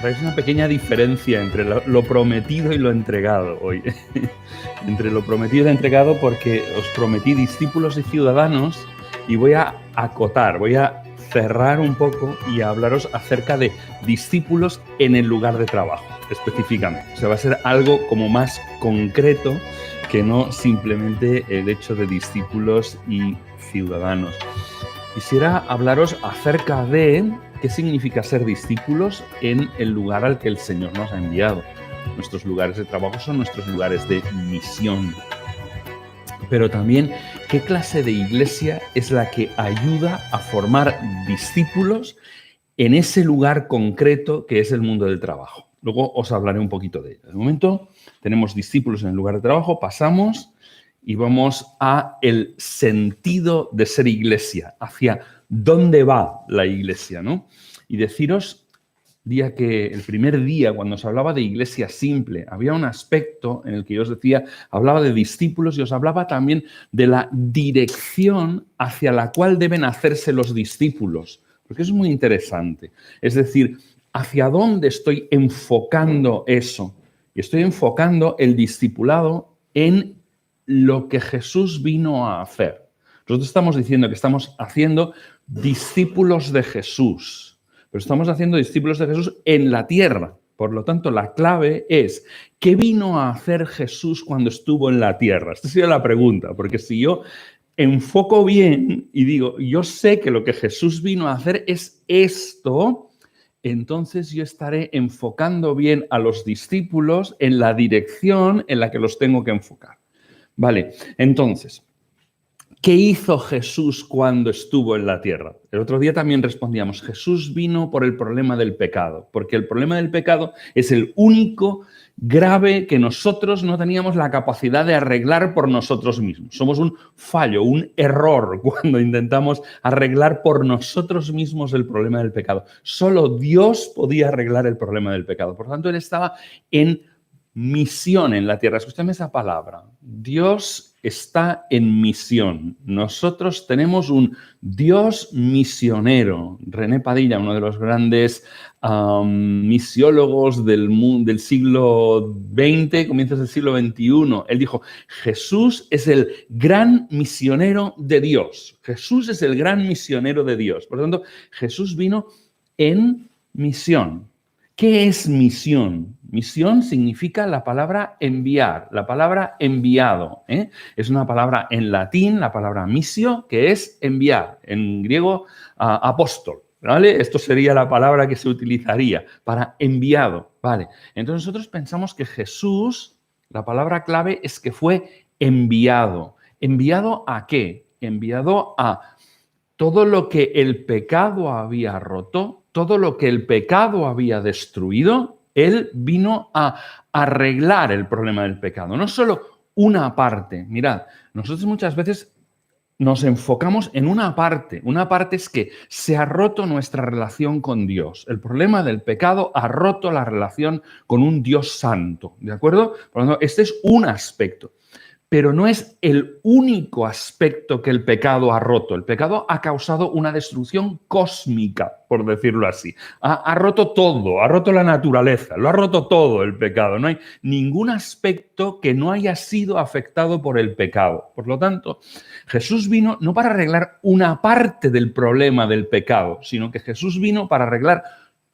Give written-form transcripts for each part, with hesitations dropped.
traes una pequeña diferencia entre lo prometido y lo entregado hoy. Entre lo prometido y lo entregado, porque os prometí discípulos y ciudadanos, y voy a acotar, voy a cerrar un poco y a hablaros acerca de discípulos en el lugar de trabajo, específicamente. O sea, va a ser algo como más concreto que no simplemente el hecho de discípulos y ciudadanos. Quisiera hablaros acerca de qué significa ser discípulos en el lugar al que el Señor nos ha enviado. Nuestros lugares de trabajo son nuestros lugares de misión. Pero también, ¿qué clase de iglesia es la que ayuda a formar discípulos en ese lugar concreto que es el mundo del trabajo? Luego os hablaré un poquito de ello. De momento, tenemos discípulos en el lugar de trabajo, pasamos y vamos a el sentido de ser iglesia, hacia dónde va la iglesia, ¿no? Y deciros, el primer día, cuando os hablaba de iglesia simple, había un aspecto en el que yo os decía, hablaba de discípulos y os hablaba también de la dirección hacia la cual deben hacerse los discípulos, porque es muy interesante. Es decir, ¿hacia dónde estoy enfocando eso? Y estoy enfocando el discipulado en lo que Jesús vino a hacer. Nosotros estamos diciendo que estamos haciendo discípulos de Jesús, pero estamos haciendo discípulos de Jesús en la tierra. Por lo tanto, la clave es, ¿qué vino a hacer Jesús cuando estuvo en la tierra? Esta sería la pregunta, porque si yo enfoco bien y digo, yo sé que lo que Jesús vino a hacer es esto, entonces yo estaré enfocando bien a los discípulos en la dirección en la que los tengo que enfocar. Vale, entonces, ¿qué hizo Jesús cuando estuvo en la tierra? El otro día también respondíamos, Jesús vino por el problema del pecado, porque el problema del pecado es el único grave que nosotros no teníamos la capacidad de arreglar por nosotros mismos. Somos un fallo, un error cuando intentamos arreglar por nosotros mismos el problema del pecado. Solo Dios podía arreglar el problema del pecado. Por lo tanto, Él estaba en misión en la tierra. Escúchame esa palabra. Dios está en misión. Nosotros tenemos un Dios misionero. René Padilla, uno de los grandes misiólogos del siglo XX, comienzos del siglo XXI, él dijo, Jesús es el gran misionero de Dios. Jesús es el gran misionero de Dios. Por lo tanto, Jesús vino en misión. ¿Qué es misión? Misión significa la palabra enviar, la palabra enviado. Es una palabra en latín, la palabra misio, que es enviar. En griego, apóstol. ¿Vale? Esto sería la palabra que se utilizaría para enviado. ¿Vale? Entonces nosotros pensamos que Jesús, la palabra clave es que fue enviado. ¿Enviado a qué? Enviado a todo lo que el pecado había roto, todo lo que el pecado había destruido, Él vino a arreglar el problema del pecado. No solo una parte. Mirad, nosotros muchas veces nos enfocamos en una parte. Una parte es que se ha roto nuestra relación con Dios. El problema del pecado ha roto la relación con un Dios santo. ¿De acuerdo? Por lo tanto, este es un aspecto. Pero no es el único aspecto que el pecado ha roto. El pecado ha causado una destrucción cósmica, por decirlo así. Ha roto todo, ha roto la naturaleza, lo ha roto todo el pecado. No hay ningún aspecto que no haya sido afectado por el pecado. Por lo tanto, Jesús vino no para arreglar una parte del problema del pecado, sino que Jesús vino para arreglar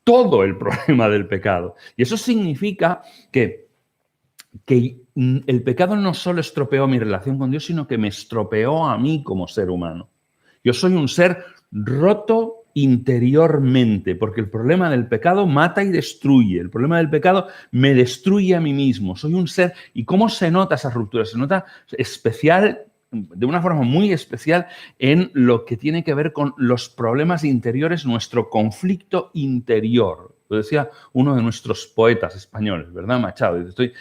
todo el problema del pecado. Y eso significa que el pecado no solo estropeó mi relación con Dios, sino que me estropeó a mí como ser humano. Yo soy un ser roto interiormente, porque el problema del pecado mata y destruye. El problema del pecado me destruye a mí mismo. Soy un ser. ¿Y cómo se nota esa ruptura? Se nota especial, de una forma muy especial, en lo que tiene que ver con los problemas interiores, nuestro conflicto interior. Lo decía uno de nuestros poetas españoles, ¿verdad? Machado. Dice, estoy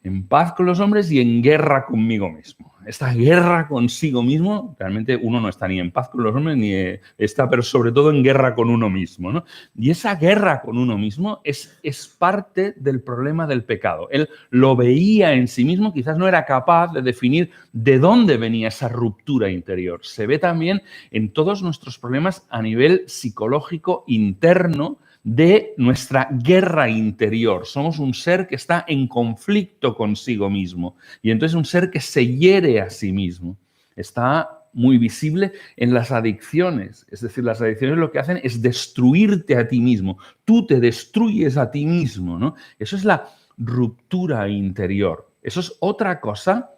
en paz con los hombres y en guerra conmigo mismo. Esta guerra consigo mismo, realmente uno no está ni en paz con los hombres, ni está, pero sobre todo en guerra con uno mismo, ¿no? Y esa guerra con uno mismo es parte del problema del pecado. Él lo veía en sí mismo, quizás no era capaz de definir de dónde venía esa ruptura interior. Se ve también en todos nuestros problemas a nivel psicológico interno, de nuestra guerra interior. Somos un ser que está en conflicto consigo mismo y entonces un ser que se hiere a sí mismo. Está muy visible en las adicciones. Es decir, las adicciones lo que hacen es destruirte a ti mismo. Tú te destruyes a ti mismo, ¿no? Eso es la ruptura interior. Eso es otra cosa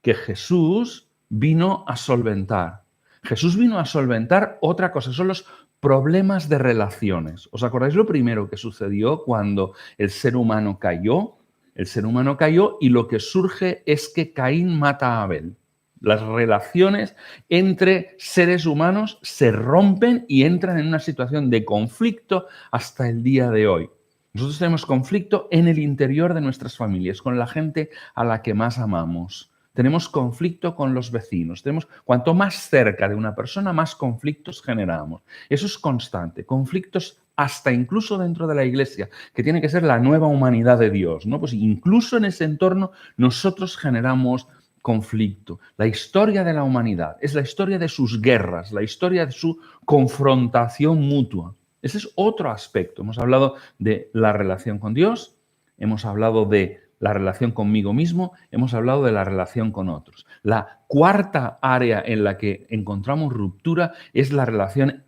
que Jesús vino a solventar. Jesús vino a solventar otra cosa, son los problemas de relaciones. ¿Os acordáis lo primero que sucedió cuando el ser humano cayó? El ser humano cayó y lo que surge es que Caín mata a Abel. Las relaciones entre seres humanos se rompen y entran en una situación de conflicto hasta el día de hoy. Nosotros tenemos conflicto en el interior de nuestras familias, con la gente a la que más amamos. Tenemos conflicto con los vecinos. Cuanto más cerca de una persona, más conflictos generamos. Eso es constante. Conflictos hasta incluso dentro de la iglesia, que tiene que ser la nueva humanidad de Dios, ¿no? Pues incluso en ese entorno nosotros generamos conflicto. La historia de la humanidad es la historia de sus guerras, la historia de su confrontación mutua. Ese es otro aspecto. Hemos hablado de la relación con Dios, hemos hablado de la relación conmigo mismo, hemos hablado de la relación con otros. La cuarta área en la que encontramos ruptura es la relación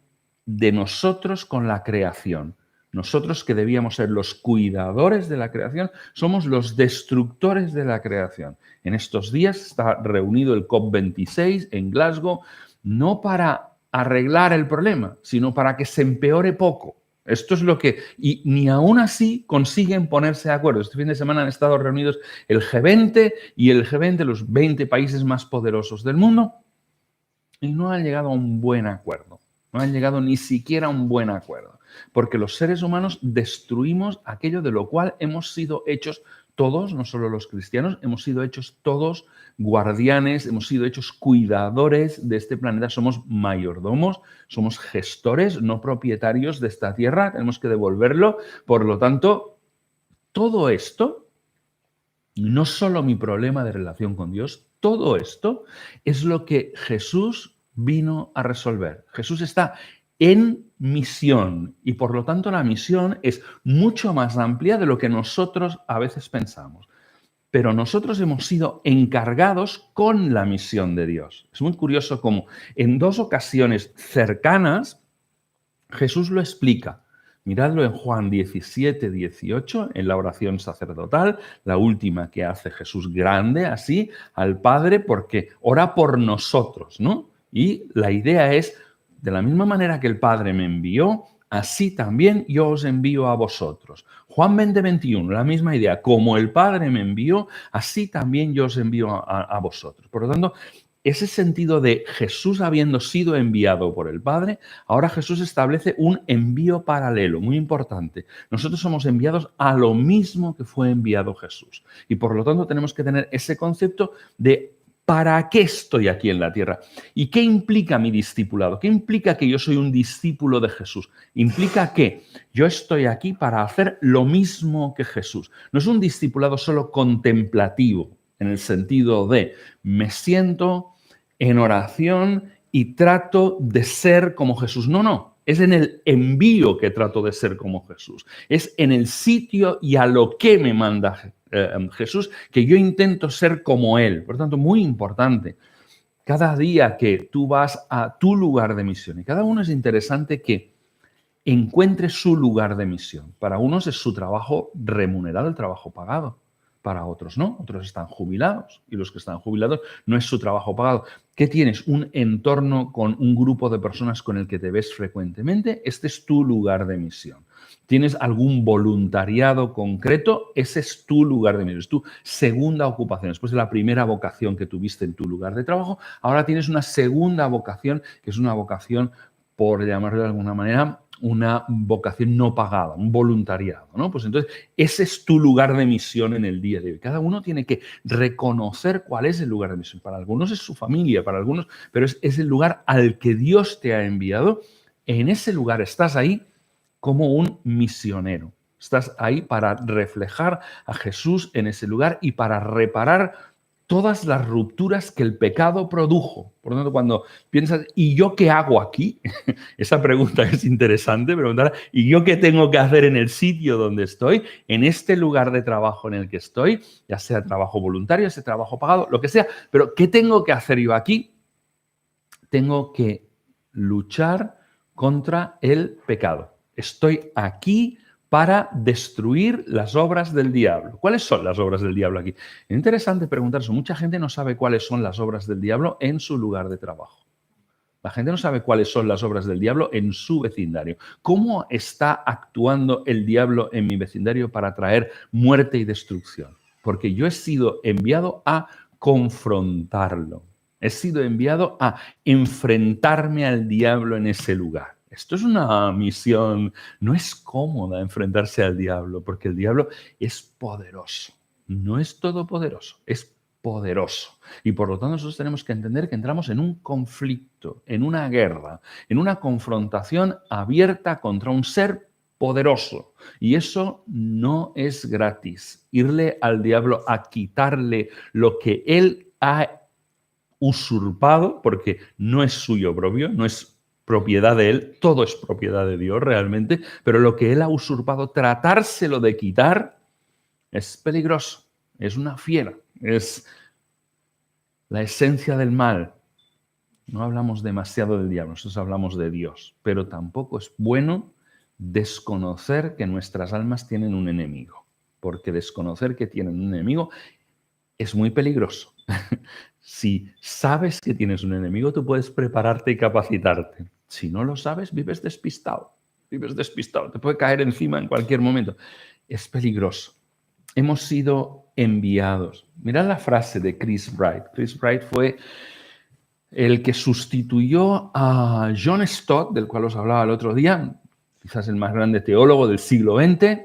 de nosotros con la creación. Nosotros, que debíamos ser los cuidadores de la creación, somos los destructores de la creación. En estos días está reunido el COP26 en Glasgow, no para arreglar el problema, sino para que se empeore poco. Esto es lo que... Y ni aún así consiguen ponerse de acuerdo. Este fin de semana han estado reunidos el G20 y el G20, los 20 países más poderosos del mundo, y no han llegado a un buen acuerdo. No han llegado ni siquiera a un buen acuerdo. Porque los seres humanos destruimos aquello de lo cual hemos sido hechos todos, no solo los cristianos, hemos sido hechos todos guardianes, hemos sido hechos cuidadores de este planeta. Somos mayordomos, somos gestores, no propietarios de esta tierra. Tenemos que devolverlo. Por lo tanto, todo esto, no solo mi problema de relación con Dios, todo esto es lo que Jesús vino a resolver. Jesús está en misión y por lo tanto la misión es mucho más amplia de lo que nosotros a veces pensamos. Pero nosotros hemos sido encargados con la misión de Dios. Es muy curioso cómo en dos ocasiones cercanas Jesús lo explica. Miradlo en Juan 17, 18, en la oración sacerdotal, la última que hace Jesús grande así al Padre porque ora por nosotros, ¿no? Y la idea es, de la misma manera que el Padre me envió, así también yo os envío a vosotros. Juan 20, 21, la misma idea. Como el Padre me envió, así también yo os envío a vosotros. Por lo tanto, ese sentido de Jesús habiendo sido enviado por el Padre, ahora Jesús establece un envío paralelo, muy importante. Nosotros somos enviados a lo mismo que fue enviado Jesús. Y por lo tanto tenemos que tener ese concepto de ¿para qué estoy aquí en la tierra? ¿Y qué implica mi discipulado? ¿Qué implica que yo soy un discípulo de Jesús? Implica que yo estoy aquí para hacer lo mismo que Jesús. No es un discipulado solo contemplativo, en el sentido de me siento en oración y trato de ser como Jesús. No, no. Es en el envío que trato de ser como Jesús. Es en el sitio y a lo que me manda Jesús que yo intento ser como Él. Por tanto, muy importante. Cada día que tú vas a tu lugar de misión, y cada uno es interesante que encuentre su lugar de misión. Para unos es su trabajo remunerado, el trabajo pagado. Para otros no, otros están jubilados y los que están jubilados no es su trabajo pagado. ¿Qué tienes? Un entorno con un grupo de personas con el que te ves frecuentemente, este es tu lugar de misión. ¿Tienes algún voluntariado concreto? Ese es tu lugar de misión, es tu segunda ocupación. Después de la primera vocación que tuviste en tu lugar de trabajo, ahora tienes una segunda vocación, que es una vocación, por llamarlo de alguna manera, una vocación no pagada, un voluntariado, ¿no? Pues entonces, ese es tu lugar de misión en el día de hoy. Cada uno tiene que reconocer cuál es el lugar de misión. Para algunos es su familia, para algunos, pero es el lugar al que Dios te ha enviado. En ese lugar estás ahí como un misionero. Estás ahí para reflejar a Jesús en ese lugar y para reparar todas las rupturas que el pecado produjo. Por lo tanto, cuando piensas, ¿y yo qué hago aquí? Esa pregunta es interesante, preguntar, ¿y yo qué tengo que hacer en el sitio donde estoy, en este lugar de trabajo en el que estoy, ya sea trabajo voluntario, ese trabajo pagado, lo que sea, pero ¿qué tengo que hacer yo aquí? Tengo que luchar contra el pecado. Estoy aquí para destruir las obras del diablo. ¿Cuáles son las obras del diablo aquí? Es interesante preguntarse. Mucha gente no sabe cuáles son las obras del diablo en su lugar de trabajo. La gente no sabe cuáles son las obras del diablo en su vecindario. ¿Cómo está actuando el diablo en mi vecindario para traer muerte y destrucción? Porque yo he sido enviado a confrontarlo. He sido enviado a enfrentarme al diablo en ese lugar. Esto es una misión, no es cómoda enfrentarse al diablo, porque el diablo es poderoso. No es todopoderoso, es poderoso. Y por lo tanto nosotros tenemos que entender que entramos en un conflicto, en una guerra, en una confrontación abierta contra un ser poderoso. Y eso no es gratis. Irle al diablo a quitarle lo que él ha usurpado, porque no es suyo propio, no es propiedad de él, todo es propiedad de Dios realmente, pero lo que él ha usurpado, tratárselo de quitar, es peligroso, es una fiera, es la esencia del mal. No hablamos demasiado del diablo, nosotros hablamos de Dios, pero tampoco es bueno desconocer que nuestras almas tienen un enemigo, porque desconocer que tienen un enemigo es muy peligroso. Si sabes que tienes un enemigo, tú puedes prepararte y capacitarte. Si no lo sabes, vives despistado. Vives despistado, te puede caer encima en cualquier momento. Es peligroso. Hemos sido enviados. Mirad la frase de Chris Wright. Chris Wright fue el que sustituyó a John Stott, del cual os hablaba el otro día, quizás el más grande teólogo del siglo XX,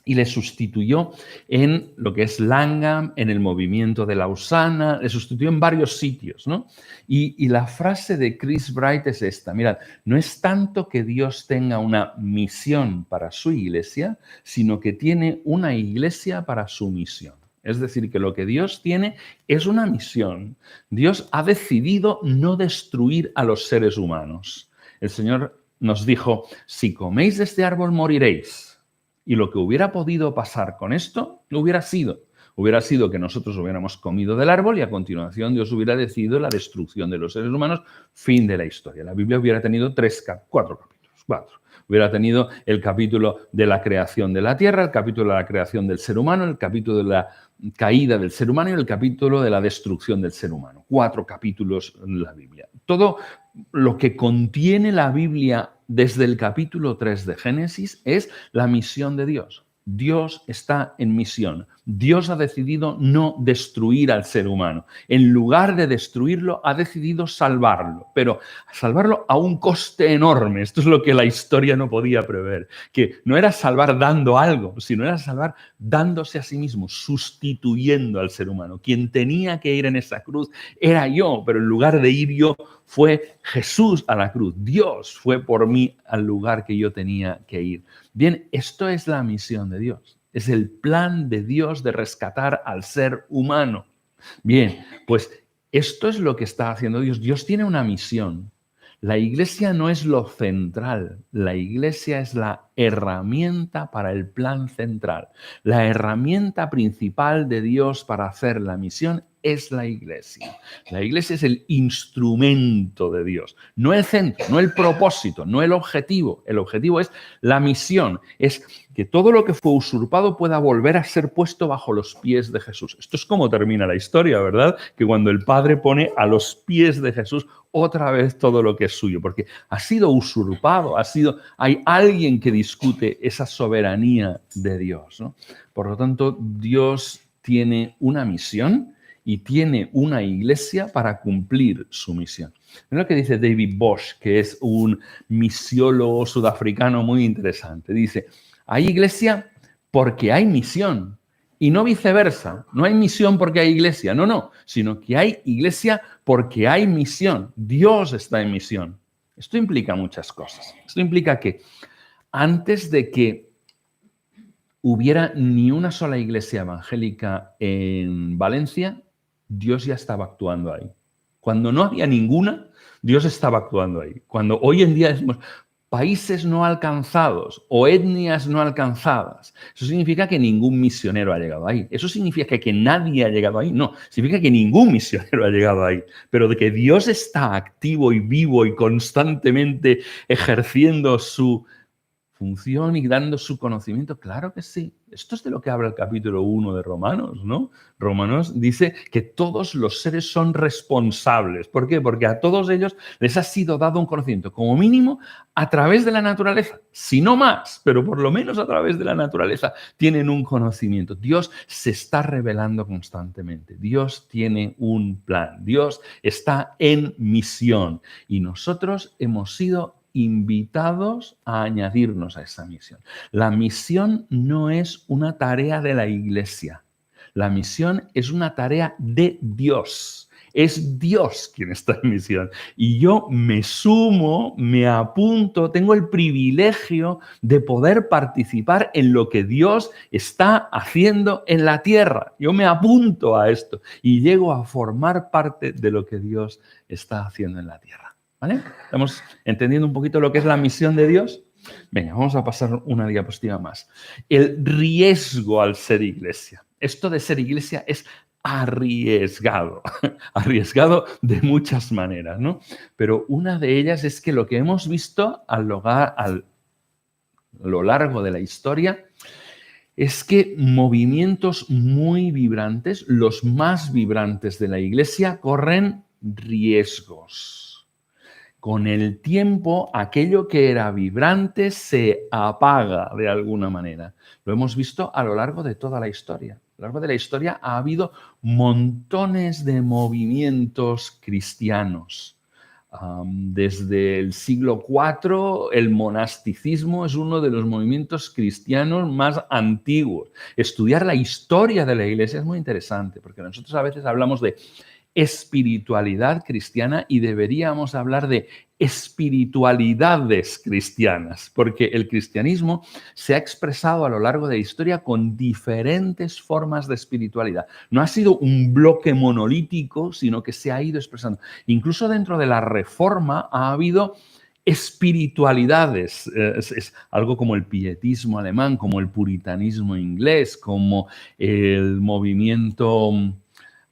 y le sustituyó en lo que es Langham, en el movimiento de Lausana, le sustituyó en varios sitios, ¿no? Y la frase de Chris Wright es esta, mirad, no es tanto que Dios tenga una misión para su iglesia, sino que tiene una iglesia para su misión. Es decir, que lo que Dios tiene es una misión. Dios ha decidido no destruir a los seres humanos. El Señor nos dijo, si coméis de este árbol moriréis. Y lo que hubiera podido pasar con esto hubiera sido que nosotros hubiéramos comido del árbol y a continuación Dios hubiera decidido la destrucción de los seres humanos, fin de la historia. La Biblia hubiera tenido cuatro capítulos. Hubiera tenido el capítulo de la creación de la tierra, el capítulo de la creación del ser humano, el capítulo de la caída del ser humano y el capítulo de la destrucción del ser humano. 4 capítulos en la Biblia. Todo lo que contiene la Biblia desde el capítulo 3 de Génesis es la misión de Dios. Dios está en misión. Dios ha decidido no destruir al ser humano. En lugar de destruirlo, ha decidido salvarlo, pero salvarlo a un coste enorme. Esto es lo que la historia no podía prever, que no era salvar dando algo, sino era salvar dándose a sí mismo, sustituyendo al ser humano. Quien tenía que ir en esa cruz era yo, pero en lugar de ir yo, fue Jesús a la cruz. Dios fue por mí al lugar que yo tenía que ir. Bien, esto es la misión de Dios. Es el plan de Dios de rescatar al ser humano. Bien, pues esto es lo que está haciendo Dios. Dios tiene una misión. La iglesia no es lo central. La iglesia es la herramienta para el plan central. La herramienta principal de Dios para hacer la misión es la iglesia. La iglesia es el instrumento de Dios, no el centro, no el propósito, no el objetivo. El objetivo es la misión, es que todo lo que fue usurpado pueda volver a ser puesto bajo los pies de Jesús. Esto es como termina la historia, ¿verdad? Que cuando el Padre pone a los pies de Jesús otra vez todo lo que es suyo, porque ha sido usurpado, hay alguien que discute esa soberanía de Dios, ¿no? Por lo tanto, Dios tiene una misión y tiene una iglesia para cumplir su misión. Es lo que dice David Bosch, que es un misiólogo sudafricano muy interesante. Dice, hay iglesia porque hay misión y no viceversa. No hay misión porque hay iglesia, no, sino que hay iglesia porque hay misión. Dios está en misión. Esto implica muchas cosas. Esto implica que antes de que hubiera ni una sola iglesia evangélica en Valencia, Dios ya estaba actuando ahí. Cuando no había ninguna, Dios estaba actuando ahí. Cuando hoy en día decimos países no alcanzados o etnias no alcanzadas, eso significa que ningún misionero ha llegado ahí. Eso significa que nadie ha llegado ahí. No, significa que ningún misionero ha llegado ahí. Pero de que Dios está activo y vivo y constantemente ejerciendo su función y dando su conocimiento, claro que sí. Esto es de lo que habla el capítulo 1 de Romanos, ¿no? Romanos dice que todos los seres son responsables. ¿Por qué? Porque a todos ellos les ha sido dado un conocimiento, como mínimo, a través de la naturaleza. Si no más, pero por lo menos a través de la naturaleza tienen un conocimiento. Dios se está revelando constantemente. Dios tiene un plan. Dios está en misión. Y nosotros hemos sido invitados a añadirnos a esa misión. La misión no es una tarea de la iglesia. La misión es una tarea de Dios. Es Dios quien está en misión. Y yo me sumo, me apunto, tengo el privilegio de poder participar en lo que Dios está haciendo en la tierra. Yo me apunto a esto y llego a formar parte de lo que Dios está haciendo en la tierra. ¿Vale? ¿Estamos entendiendo un poquito lo que es la misión de Dios? Venga, vamos a pasar una diapositiva más. El riesgo al ser iglesia. Esto de ser iglesia es arriesgado, arriesgado de muchas maneras, ¿no? Pero una de ellas es que lo que hemos visto a lo largo de la historia es que movimientos muy vibrantes, los más vibrantes de la iglesia, corren riesgos. Con el tiempo, aquello que era vibrante se apaga de alguna manera. Lo hemos visto a lo largo de toda la historia. A lo largo de la historia ha habido montones de movimientos cristianos. Desde el siglo IV, el monasticismo es uno de los movimientos cristianos más antiguos. Estudiar la historia de la iglesia es muy interesante, porque nosotros a veces hablamos de espiritualidad cristiana y deberíamos hablar de espiritualidades cristianas, porque el cristianismo se ha expresado a lo largo de la historia con diferentes formas de espiritualidad. No ha sido un bloque monolítico, sino que se ha ido expresando. Incluso dentro de la Reforma ha habido espiritualidades, es algo como el pietismo alemán, como el puritanismo inglés, como el movimiento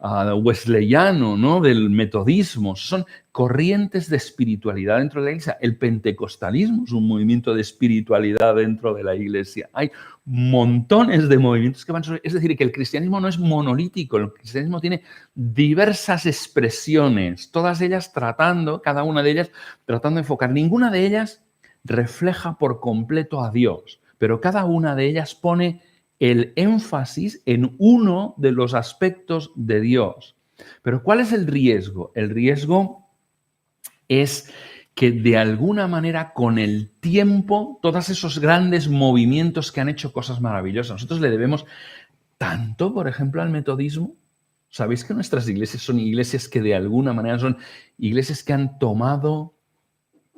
wesleyano, ¿no? Del metodismo. Son corrientes de espiritualidad dentro de la iglesia. El pentecostalismo es un movimiento de espiritualidad dentro de la iglesia. Hay montones de movimientos que van sobre... Es decir, que el cristianismo no es monolítico. El cristianismo tiene diversas expresiones, todas ellas tratando, cada una de ellas tratando de enfocar. Ninguna de ellas refleja por completo a Dios, pero cada una de ellas pone el énfasis en uno de los aspectos de Dios. Pero ¿cuál es el riesgo? El riesgo es que de alguna manera con el tiempo, todos esos grandes movimientos que han hecho cosas maravillosas, nosotros le debemos tanto, por ejemplo, al metodismo. ¿Sabéis que nuestras iglesias son iglesias que de alguna manera son iglesias que han tomado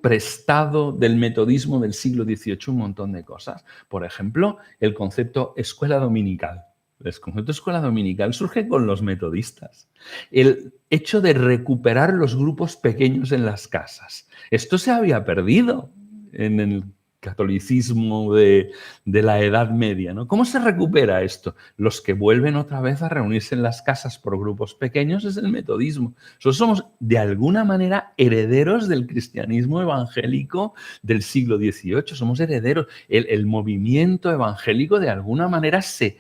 prestado del metodismo del siglo XVIII un montón de cosas? Por ejemplo, el concepto escuela dominical. El concepto escuela dominical surge con los metodistas. El hecho de recuperar los grupos pequeños en las casas. Esto se había perdido en el catolicismo de la Edad Media, ¿no? ¿Cómo se recupera esto? Los que vuelven otra vez a reunirse en las casas por grupos pequeños es el metodismo. Nosotros somos, de alguna manera, herederos del cristianismo evangélico del siglo XVIII. Somos herederos. El movimiento evangélico, de alguna manera, se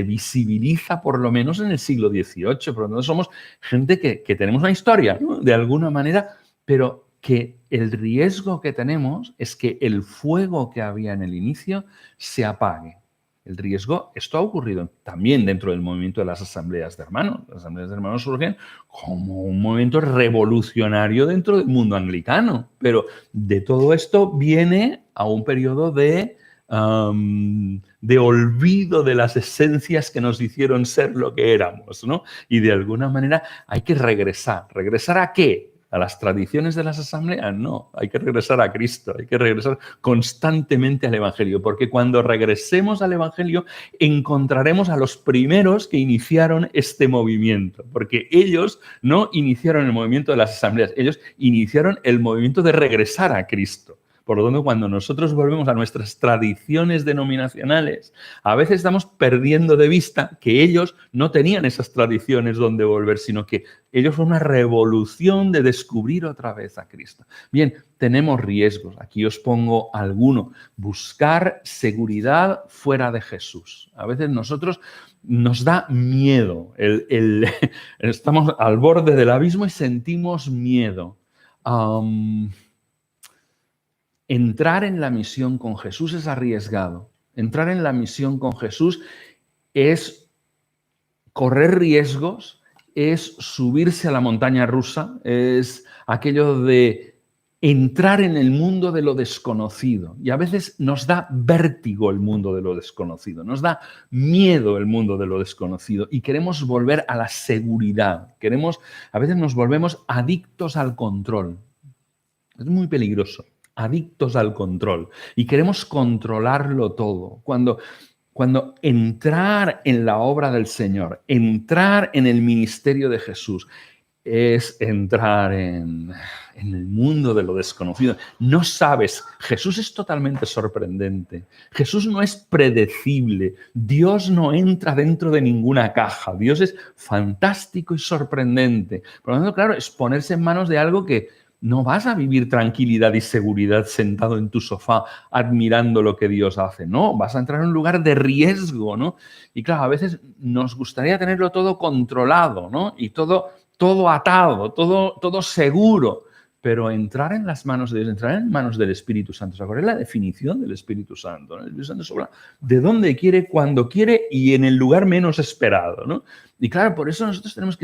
visibiliza por lo menos en el siglo XVIII. Por lo tanto, somos gente que tenemos una historia, ¿no? De alguna manera, pero que el riesgo que tenemos es que el fuego que había en el inicio se apague. El riesgo, esto ha ocurrido también dentro del movimiento de las asambleas de hermanos. Las asambleas de hermanos surgen como un movimiento revolucionario dentro del mundo anglicano, pero de todo esto viene a un periodo de olvido de las esencias que nos hicieron ser lo que éramos, ¿no? Y de alguna manera hay que regresar. ¿Regresar a qué? a las tradiciones de las asambleas, no, hay que regresar a Cristo, hay que regresar constantemente al Evangelio, porque cuando regresemos al Evangelio encontraremos a los primeros que iniciaron este movimiento, porque ellos no iniciaron el movimiento de las asambleas, ellos iniciaron el movimiento de regresar a Cristo. Por lo tanto, cuando nosotros volvemos a nuestras tradiciones denominacionales, a veces estamos perdiendo de vista que ellos no tenían esas tradiciones donde volver, sino que ellos fue una revolución de descubrir otra vez a Cristo. Bien, tenemos riesgos. Aquí os pongo alguno. Buscar seguridad fuera de Jesús. A veces nosotros nos da miedo. Estamos al borde del abismo y sentimos miedo. Entrar en la misión con Jesús es arriesgado. Entrar en la misión con Jesús es correr riesgos, es subirse a la montaña rusa, es aquello de entrar en el mundo de lo desconocido. Y a veces nos da vértigo el mundo de lo desconocido, nos da miedo el mundo de lo desconocido y queremos volver a la seguridad. A veces nos volvemos adictos al control. Es muy peligroso. Adictos al control y queremos controlarlo todo. Cuando entrar en la obra del Señor, entrar en el ministerio de Jesús, es entrar en el mundo de lo desconocido. No sabes, Jesús es totalmente sorprendente. Jesús no es predecible. Dios no entra dentro de ninguna caja. Dios es fantástico y sorprendente. Por lo tanto, claro, es ponerse en manos de algo que no vas a vivir tranquilidad y seguridad sentado en tu sofá admirando lo que Dios hace. No, vas a entrar en un lugar de riesgo, ¿no? Y claro, a veces nos gustaría tenerlo todo controlado, ¿no? Y todo atado, todo seguro. Pero entrar en las manos de Dios, entrar en manos del Espíritu Santo. ¿Os acordáis la definición del Espíritu Santo? ¿No? El Espíritu Santo sobra de dónde quiere, cuando quiere y en el lugar menos esperado, ¿no? Y claro, por eso nosotros tenemos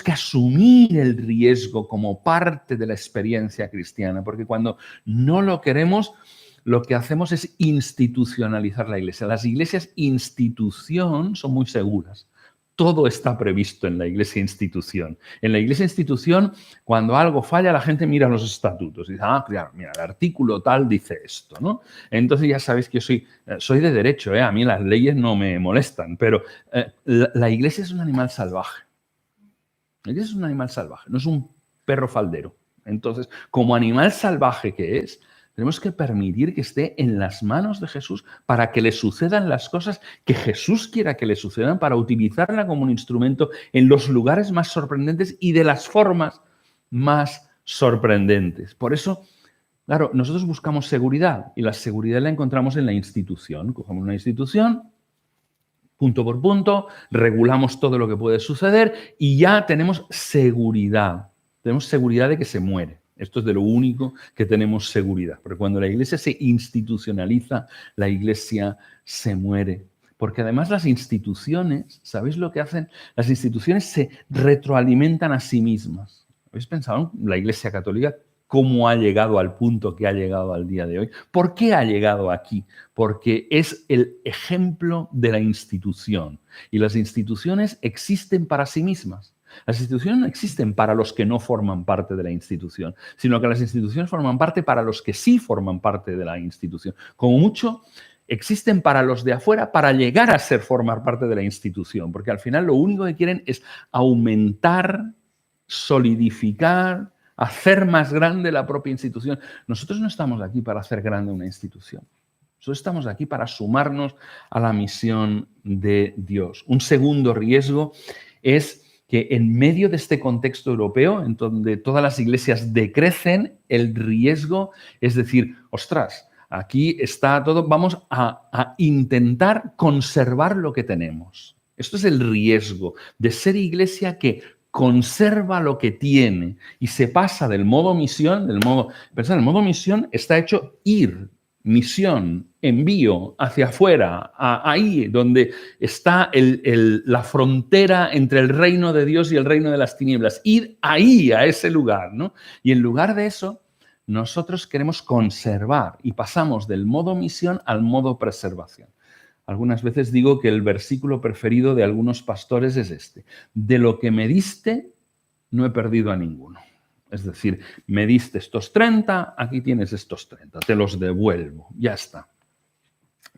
que asumir el riesgo como parte de la experiencia cristiana, porque cuando no lo queremos, lo que hacemos es institucionalizar la iglesia. Las iglesias institución son muy seguras. Todo está previsto en la iglesia institución. En la iglesia institución, cuando algo falla, la gente mira los estatutos y dice, claro, mira, el artículo tal dice esto, ¿no? Entonces ya sabéis que yo soy de derecho, a mí las leyes no me molestan, pero la iglesia es un animal salvaje. La iglesia es un animal salvaje, no es un perro faldero. Entonces, como animal salvaje que es, tenemos que permitir que esté en las manos de Jesús para que le sucedan las cosas que Jesús quiera que le sucedan, para utilizarla como un instrumento en los lugares más sorprendentes y de las formas más sorprendentes. Por eso, claro, nosotros buscamos seguridad y la seguridad la encontramos en la institución. Cogemos una institución, punto por punto, regulamos todo lo que puede suceder y ya tenemos seguridad. Tenemos seguridad de que se muere. Esto es de lo único que tenemos seguridad. Porque cuando la iglesia se institucionaliza, la iglesia se muere. Porque además las instituciones, ¿sabéis lo que hacen? Las instituciones se retroalimentan a sí mismas. ¿Habéis pensado en la Iglesia Católica? ¿Cómo ha llegado al punto que ha llegado al día de hoy? ¿Por qué ha llegado aquí? Porque es el ejemplo de la institución. Y las instituciones existen para sí mismas. Las instituciones no existen para los que no forman parte de la institución, sino que las instituciones forman parte para los que sí forman parte de la institución. Como mucho, existen para los de afuera para llegar a formar parte de la institución, porque al final lo único que quieren es aumentar, solidificar, hacer más grande la propia institución. Nosotros no estamos aquí para hacer grande una institución. Nosotros estamos aquí para sumarnos a la misión de Dios. Un segundo riesgo es que en medio de este contexto europeo, en donde todas las iglesias decrecen, el riesgo es decir, ostras, aquí está todo, vamos a intentar conservar lo que tenemos. Esto es el riesgo de ser iglesia que conserva lo que tiene y se pasa del modo misión, el modo misión está hecho ir, misión, envío hacia afuera, ahí donde está la frontera entre el reino de Dios y el reino de las tinieblas. Ir ahí, a ese lugar, ¿no? Y en lugar de eso, nosotros queremos conservar y pasamos del modo misión al modo preservación. Algunas veces digo que el versículo preferido de algunos pastores es este. De lo que me diste, no he perdido a ninguno. Es decir, me diste estos 30, aquí tienes estos 30, te los devuelvo, ya está.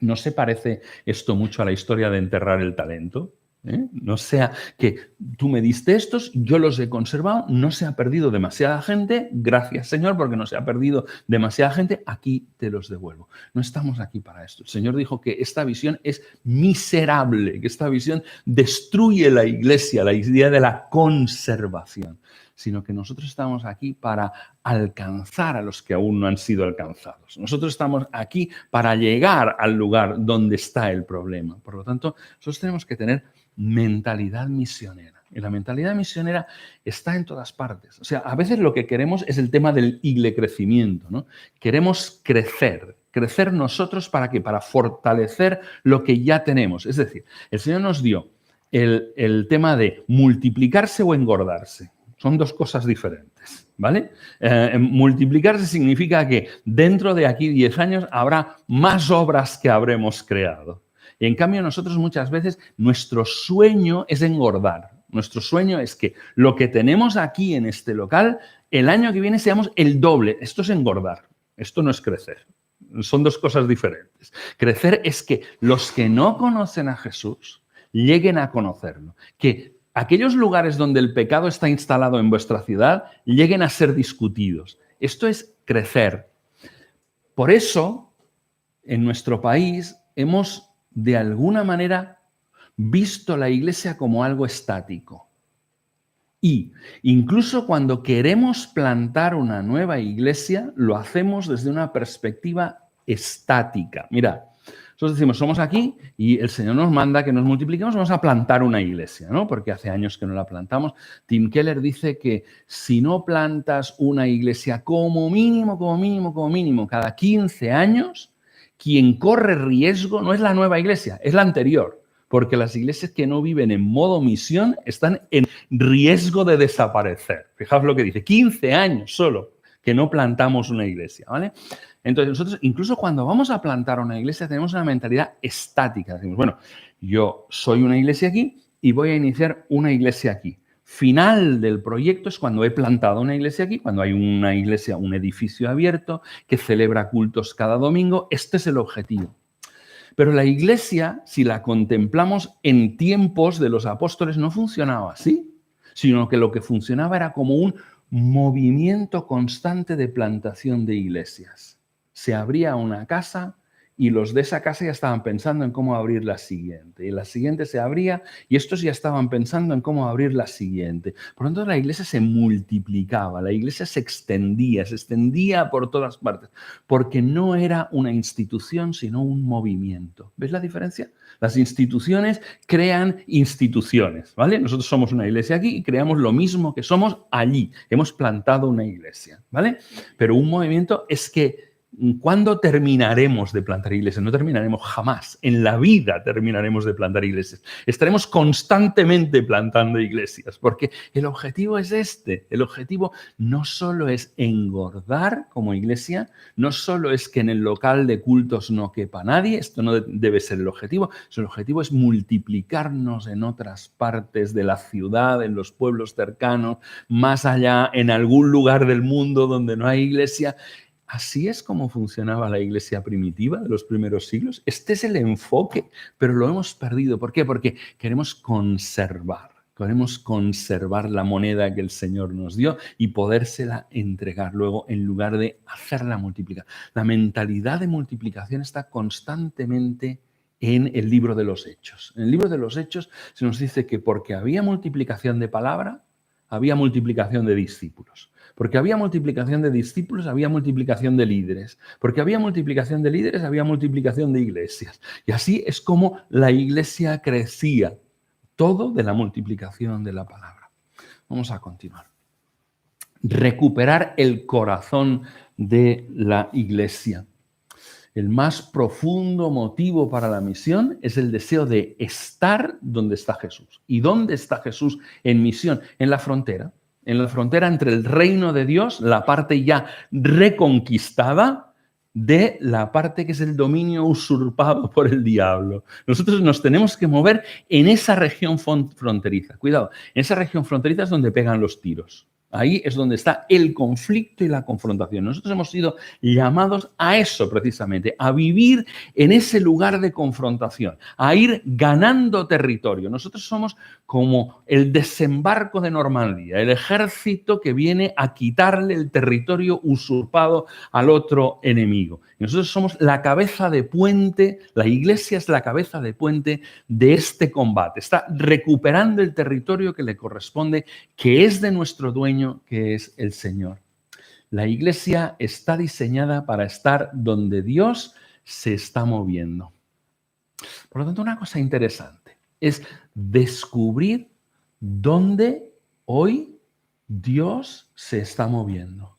¿No se parece esto mucho a la historia de enterrar el talento? No sea que tú me diste estos, yo los he conservado, no se ha perdido demasiada gente, gracias Señor, porque no se ha perdido demasiada gente, aquí te los devuelvo. No estamos aquí para esto. El Señor dijo que esta visión es miserable, que esta visión destruye la iglesia, la idea de la conservación, sino que nosotros estamos aquí para alcanzar a los que aún no han sido alcanzados. Nosotros estamos aquí para llegar al lugar donde está el problema. Por lo tanto, nosotros tenemos que tener mentalidad misionera. Y la mentalidad misionera está en todas partes. O sea, a veces lo que queremos es el tema del iglecrecimiento, ¿no? Queremos crecer. Crecer nosotros ¿para qué? Para fortalecer lo que ya tenemos. Es decir, el Señor nos dio el tema de multiplicarse o engordarse. Son dos cosas diferentes, ¿vale? Multiplicarse significa que dentro de aquí 10 años habrá más obras que habremos creado. Y en cambio nosotros muchas veces nuestro sueño es engordar. Nuestro sueño es que lo que tenemos aquí en este local, el año que viene seamos el doble. Esto es engordar, esto no es crecer. Son dos cosas diferentes. Crecer es que los que no conocen a Jesús lleguen a conocerlo. Que aquellos lugares donde el pecado está instalado en vuestra ciudad lleguen a ser discutidos. Esto es crecer. Por eso, en nuestro país hemos, de alguna manera, visto la iglesia como algo estático. Y incluso cuando queremos plantar una nueva iglesia, lo hacemos desde una perspectiva estática. Mira, nosotros decimos, somos aquí y el Señor nos manda que nos multipliquemos, vamos a plantar una iglesia, ¿no? Porque hace años que no la plantamos. Tim Keller dice que si no plantas una iglesia como mínimo, cada 15 años, quien corre riesgo no es la nueva iglesia, es la anterior. Porque las iglesias que no viven en modo misión están en riesgo de desaparecer. Fijaos lo que dice, 15 años solo que no plantamos una iglesia, ¿vale? Entonces nosotros, incluso cuando vamos a plantar una iglesia, tenemos una mentalidad estática. Decimos, bueno, yo soy una iglesia aquí y voy a iniciar una iglesia aquí. Final del proyecto es cuando he plantado una iglesia aquí, cuando hay una iglesia, un edificio abierto que celebra cultos cada domingo. Este es el objetivo. Pero la iglesia, si la contemplamos en tiempos de los apóstoles, no funcionaba así, sino que lo que funcionaba era como un movimiento constante de plantación de iglesias. Se abría una casa y los de esa casa ya estaban pensando en cómo abrir la siguiente. Y la siguiente se abría y estos ya estaban pensando en cómo abrir la siguiente. Por lo tanto, la iglesia se multiplicaba, la iglesia se extendía por todas partes, porque no era una institución, sino un movimiento. ¿Ves la diferencia? Las instituciones crean instituciones, ¿vale? Nosotros somos una iglesia aquí y creamos lo mismo que somos allí. Hemos plantado una iglesia, ¿vale? Pero un movimiento es que ¿cuándo terminaremos de plantar iglesias? No terminaremos jamás. En la vida terminaremos de plantar iglesias. Estaremos constantemente plantando iglesias, porque el objetivo es este. El objetivo no solo es engordar como iglesia, no solo es que en el local de cultos no quepa nadie, esto no debe ser el objetivo. El objetivo es multiplicarnos en otras partes de la ciudad, en los pueblos cercanos, más allá, en algún lugar del mundo donde no hay iglesia. Así es como funcionaba la iglesia primitiva de los primeros siglos. Este es el enfoque, pero lo hemos perdido. ¿Por qué? Porque queremos conservar la moneda que el Señor nos dio y podérsela entregar luego en lugar de hacerla multiplicar. La mentalidad de multiplicación está constantemente en el libro de los Hechos. En el libro de los Hechos se nos dice que porque había multiplicación de palabra, había multiplicación de discípulos. Porque había multiplicación de discípulos, había multiplicación de líderes. Porque había multiplicación de líderes, había multiplicación de iglesias. Y así es como la iglesia crecía. Todo de la multiplicación de la palabra. Vamos a continuar. Recuperar el corazón de la iglesia. El más profundo motivo para la misión es el deseo de estar donde está Jesús. ¿Y dónde está Jesús en misión? En la frontera. En la frontera entre el reino de Dios, la parte ya reconquistada, de la parte que es el dominio usurpado por el diablo. Nosotros nos tenemos que mover en esa región fronteriza. Cuidado, en esa región fronteriza es donde pegan los tiros. Ahí es donde está el conflicto y la confrontación. Nosotros hemos sido llamados a eso precisamente, a vivir en ese lugar de confrontación, a ir ganando territorio. Nosotros somos como el desembarco de Normandía, el ejército que viene a quitarle el territorio usurpado al otro enemigo. Y nosotros somos la cabeza de puente, la Iglesia es la cabeza de puente de este combate. Está recuperando el territorio que le corresponde, que es de nuestro dueño, que es el Señor. La Iglesia está diseñada para estar donde Dios se está moviendo. Por lo tanto, una cosa interesante es descubrir dónde hoy Dios se está moviendo.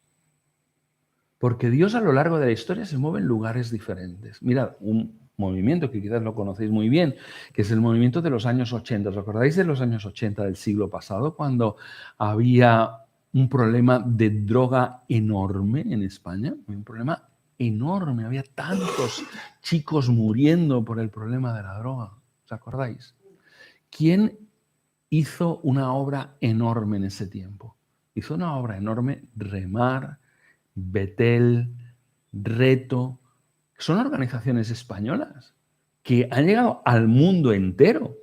Porque Dios a lo largo de la historia se mueve en lugares diferentes. Mirad, un movimiento que quizás lo conocéis muy bien, que es el movimiento de los años 80. ¿Os acordáis de los años 80 del siglo pasado, cuando había un problema de droga enorme en España? Un problema enorme. Había tantos chicos muriendo por el problema de la droga. ¿Os acordáis? ¿Quién hizo una obra enorme en ese tiempo? Hizo una obra enorme Remar, Betel, Reto. Son organizaciones españolas que han llegado al mundo entero.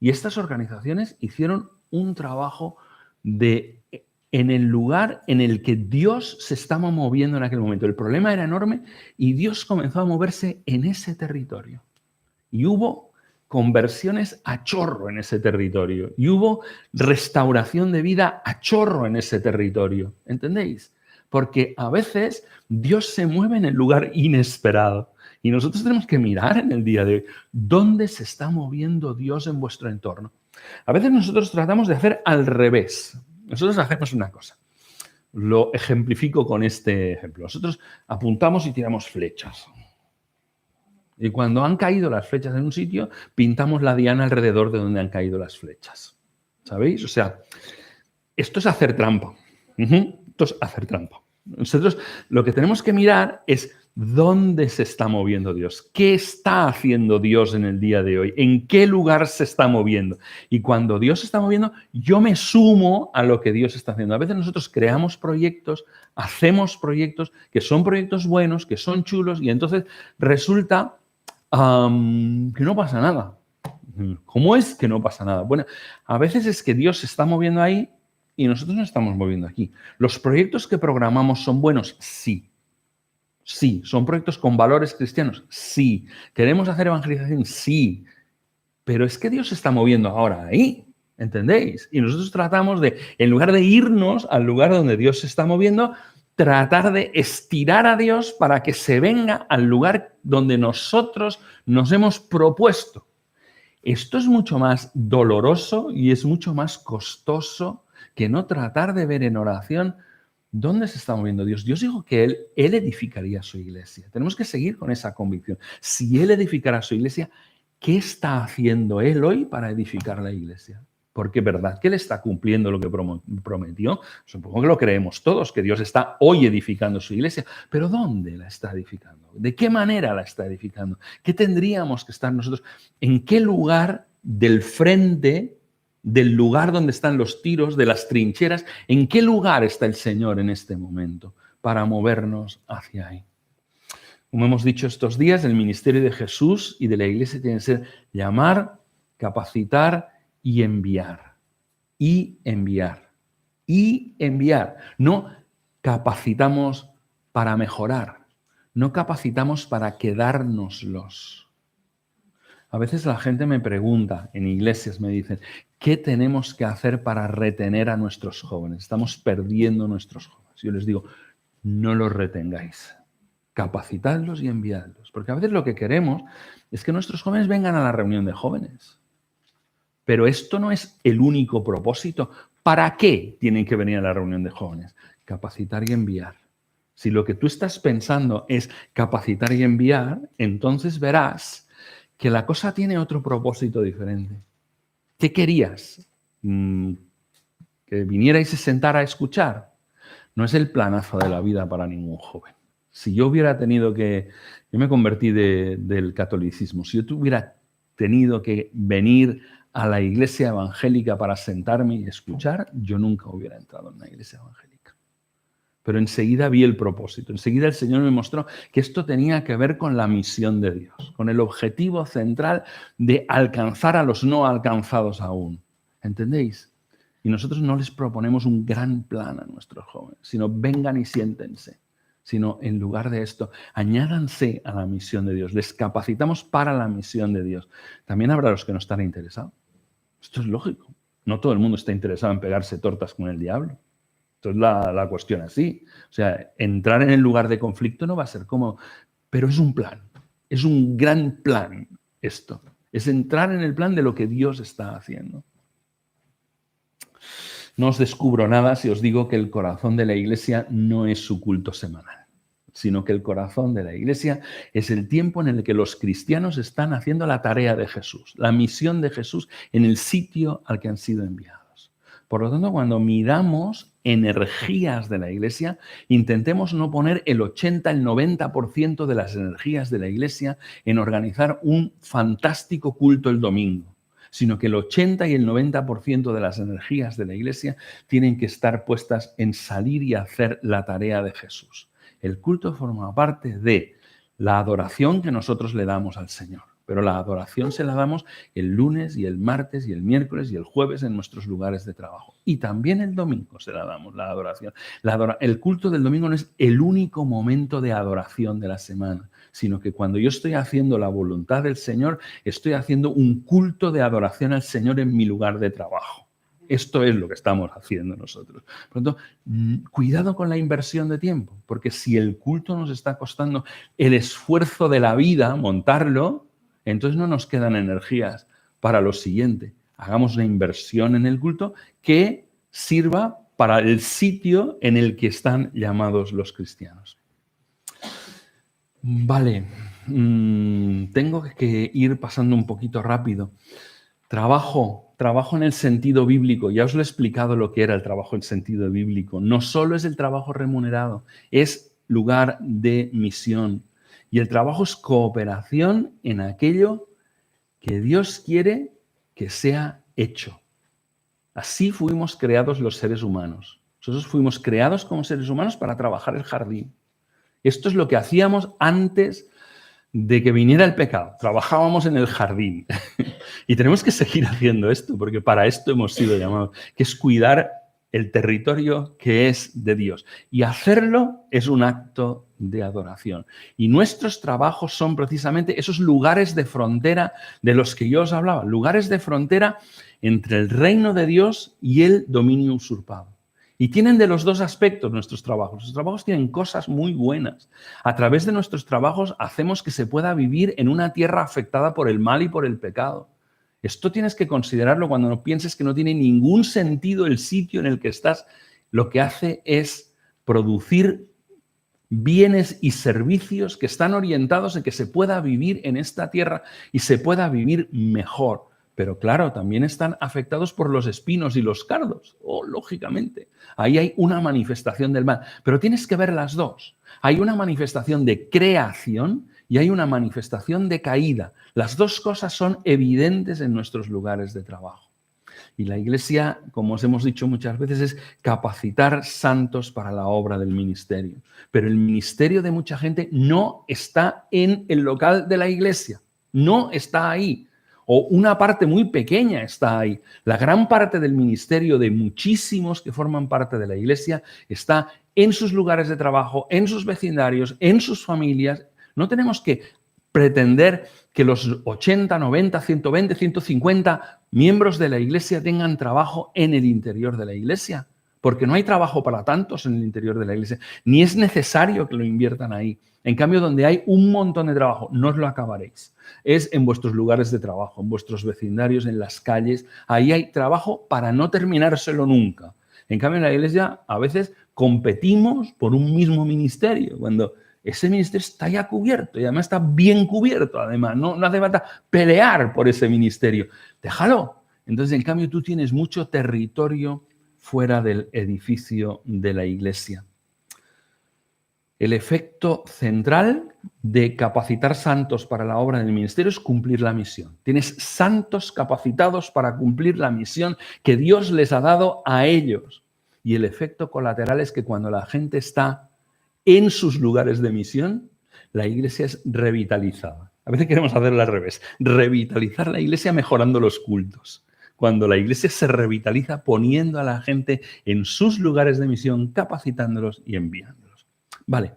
Y estas organizaciones hicieron un trabajo en el lugar en el que Dios se estaba moviendo en aquel momento. El problema era enorme y Dios comenzó a moverse en ese territorio. Y hubo conversiones a chorro en ese territorio. Y hubo restauración de vida a chorro en ese territorio. ¿Entendéis? Porque a veces Dios se mueve en el lugar inesperado. Y nosotros tenemos que mirar en el día de hoy dónde se está moviendo Dios en vuestro entorno. A veces nosotros tratamos de hacer al revés. Nosotros hacemos una cosa. Lo ejemplifico con este ejemplo. Nosotros apuntamos y tiramos flechas. Y cuando han caído las flechas en un sitio, pintamos la diana alrededor de donde han caído las flechas. ¿Sabéis? O sea, esto es hacer trampa. Esto es hacer trampa. Nosotros lo que tenemos que mirar es dónde se está moviendo Dios. ¿Qué está haciendo Dios en el día de hoy? ¿En qué lugar se está moviendo? Y cuando Dios se está moviendo, yo me sumo a lo que Dios está haciendo. A veces nosotros creamos proyectos, hacemos proyectos que son proyectos buenos, que son chulos, y entonces resulta que no pasa nada. ¿Cómo es que no pasa nada? Bueno, a veces es que Dios se está moviendo ahí y nosotros nos estamos moviendo aquí. ¿Los proyectos que programamos son buenos? Sí. Sí. ¿Son proyectos con valores cristianos? Sí. ¿Queremos hacer evangelización? Sí. Pero es que Dios se está moviendo ahora ahí, ¿entendéis? Y nosotros tratamos de, en lugar de irnos al lugar donde Dios se está moviendo, tratar de estirar a Dios para que se venga al lugar donde nosotros nos hemos propuesto. Esto es mucho más doloroso y es mucho más costoso que no tratar de ver en oración dónde se está moviendo Dios. Dios dijo que Él edificaría su iglesia. Tenemos que seguir con esa convicción. Si Él edificará su iglesia, ¿qué está haciendo Él hoy para edificar la iglesia? Porque es verdad que Él está cumpliendo lo que prometió. Supongo que lo creemos todos, que Dios está hoy edificando su iglesia. Pero ¿dónde la está edificando? ¿De qué manera la está edificando? ¿Qué tendríamos que estar nosotros? ¿En qué lugar del frente, del lugar donde están los tiros, de las trincheras? ¿En qué lugar está el Señor en este momento para movernos hacia ahí? Como hemos dicho estos días, el ministerio de Jesús y de la iglesia tiene que ser llamar, capacitar y enviar. Y enviar. Y enviar. No capacitamos para mejorar. No capacitamos para quedárnoslos. A veces la gente me pregunta, en iglesias me dicen, ¿qué tenemos que hacer para retener a nuestros jóvenes? Estamos perdiendo a nuestros jóvenes. Yo les digo, no los retengáis. Capacitadlos y enviadlos. Porque a veces lo que queremos es que nuestros jóvenes vengan a la reunión de jóvenes. Pero esto no es el único propósito. ¿Para qué tienen que venir a la reunión de jóvenes? Capacitar y enviar. Si lo que tú estás pensando es capacitar y enviar, entonces verás que la cosa tiene otro propósito diferente. ¿Qué querías? ¿Que viniera y se sentara a escuchar? No es el planazo de la vida para ningún joven. Si yo hubiera tenido que... Yo me convertí del catolicismo. Si yo tuviera tenido que venir a la iglesia evangélica para sentarme y escuchar, yo nunca hubiera entrado en una iglesia evangélica. Pero enseguida vi el propósito. Enseguida el Señor me mostró que esto tenía que ver con la misión de Dios, con el objetivo central de alcanzar a los no alcanzados aún. ¿Entendéis? Y nosotros no les proponemos un gran plan a nuestros jóvenes, sino vengan y siéntense. Sino en lugar de esto, añádanse a la misión de Dios. Les capacitamos para la misión de Dios. También habrá los que no están interesados. Esto es lógico. No todo el mundo está interesado en pegarse tortas con el diablo. Esto es la cuestión así. O sea, entrar en el lugar de conflicto no va a ser cómodo, pero es un plan. Es un gran plan esto. Es entrar en el plan de lo que Dios está haciendo. No os descubro nada si os digo que el corazón de la Iglesia no es su culto semanal, sino que el corazón de la Iglesia es el tiempo en el que los cristianos están haciendo la tarea de Jesús, la misión de Jesús en el sitio al que han sido enviados. Por lo tanto, cuando midamos energías de la Iglesia, intentemos no poner el 80, el 90% de las energías de la Iglesia en organizar un fantástico culto el domingo, sino que el 80 y el 90% de las energías de la Iglesia tienen que estar puestas en salir y hacer la tarea de Jesús. El culto forma parte de la adoración que nosotros le damos al Señor, pero la adoración se la damos el lunes y el martes y el miércoles y el jueves en nuestros lugares de trabajo. Y también el domingo se la damos, la adoración. El culto del domingo no es el único momento de adoración de la semana, sino que cuando yo estoy haciendo la voluntad del Señor, estoy haciendo un culto de adoración al Señor en mi lugar de trabajo. Esto es lo que estamos haciendo nosotros. Por lo tanto, cuidado con la inversión de tiempo, porque si el culto nos está costando el esfuerzo de la vida, montarlo, entonces no nos quedan energías para lo siguiente. Hagamos una inversión en el culto que sirva para el sitio en el que están llamados los cristianos. Vale, tengo que ir pasando un poquito rápido. Trabajo en el sentido bíblico. Ya os lo he explicado lo que era el trabajo en sentido bíblico. No solo es el trabajo remunerado, es lugar de misión. Y el trabajo es cooperación en aquello que Dios quiere que sea hecho. Así fuimos creados los seres humanos. Nosotros fuimos creados como seres humanos para trabajar el jardín. Esto es lo que hacíamos antes de que viniera el pecado. Trabajábamos en el jardín. Y tenemos que seguir haciendo esto, porque para esto hemos sido llamados, que es cuidar el territorio que es de Dios. Y hacerlo es un acto de adoración. Y nuestros trabajos son precisamente esos lugares de frontera de los que yo os hablaba, lugares de frontera entre el reino de Dios y el dominio usurpado. Y tienen de los dos aspectos nuestros trabajos. Nuestros trabajos tienen cosas muy buenas. A través de nuestros trabajos hacemos que se pueda vivir en una tierra afectada por el mal y por el pecado. Esto tienes que considerarlo cuando no pienses que no tiene ningún sentido el sitio en el que estás. Lo que hace es producir bienes y servicios que están orientados en que se pueda vivir en esta tierra y se pueda vivir mejor. Pero claro, también están afectados por los espinos y los cardos. Lógicamente. Ahí hay una manifestación del mal. Pero tienes que ver las dos. Hay una manifestación de creación y hay una manifestación de caída. Las dos cosas son evidentes en nuestros lugares de trabajo. Y la Iglesia, como os hemos dicho muchas veces, es capacitar santos para la obra del ministerio. Pero el ministerio de mucha gente no está en el local de la Iglesia. No está ahí. O una parte muy pequeña está ahí. La gran parte del ministerio de muchísimos que forman parte de la Iglesia está en sus lugares de trabajo, en sus vecindarios, en sus familias. No tenemos que pretender que los 80, 90, 120, 150 miembros de la Iglesia tengan trabajo en el interior de la Iglesia, porque no hay trabajo para tantos en el interior de la Iglesia, ni es necesario que lo inviertan ahí. En cambio, donde hay un montón de trabajo, no os lo acabaréis. Es en vuestros lugares de trabajo, en vuestros vecindarios, en las calles. Ahí hay trabajo para no terminárselo nunca. En cambio, en la Iglesia a veces competimos por un mismo ministerio, cuando ese ministerio está ya cubierto y además está bien cubierto. Además, no hace falta pelear por ese ministerio. Déjalo. Entonces, en cambio, tú tienes mucho territorio fuera del edificio de la Iglesia. El efecto central de capacitar santos para la obra del ministerio es cumplir la misión. Tienes santos capacitados para cumplir la misión que Dios les ha dado a ellos. Y el efecto colateral es que cuando la gente está en sus lugares de misión, la iglesia es revitalizada. A veces queremos hacerlo al revés. Revitalizar la iglesia mejorando los cultos. Cuando la iglesia se revitaliza poniendo a la gente en sus lugares de misión, capacitándolos y enviándolos. Vale,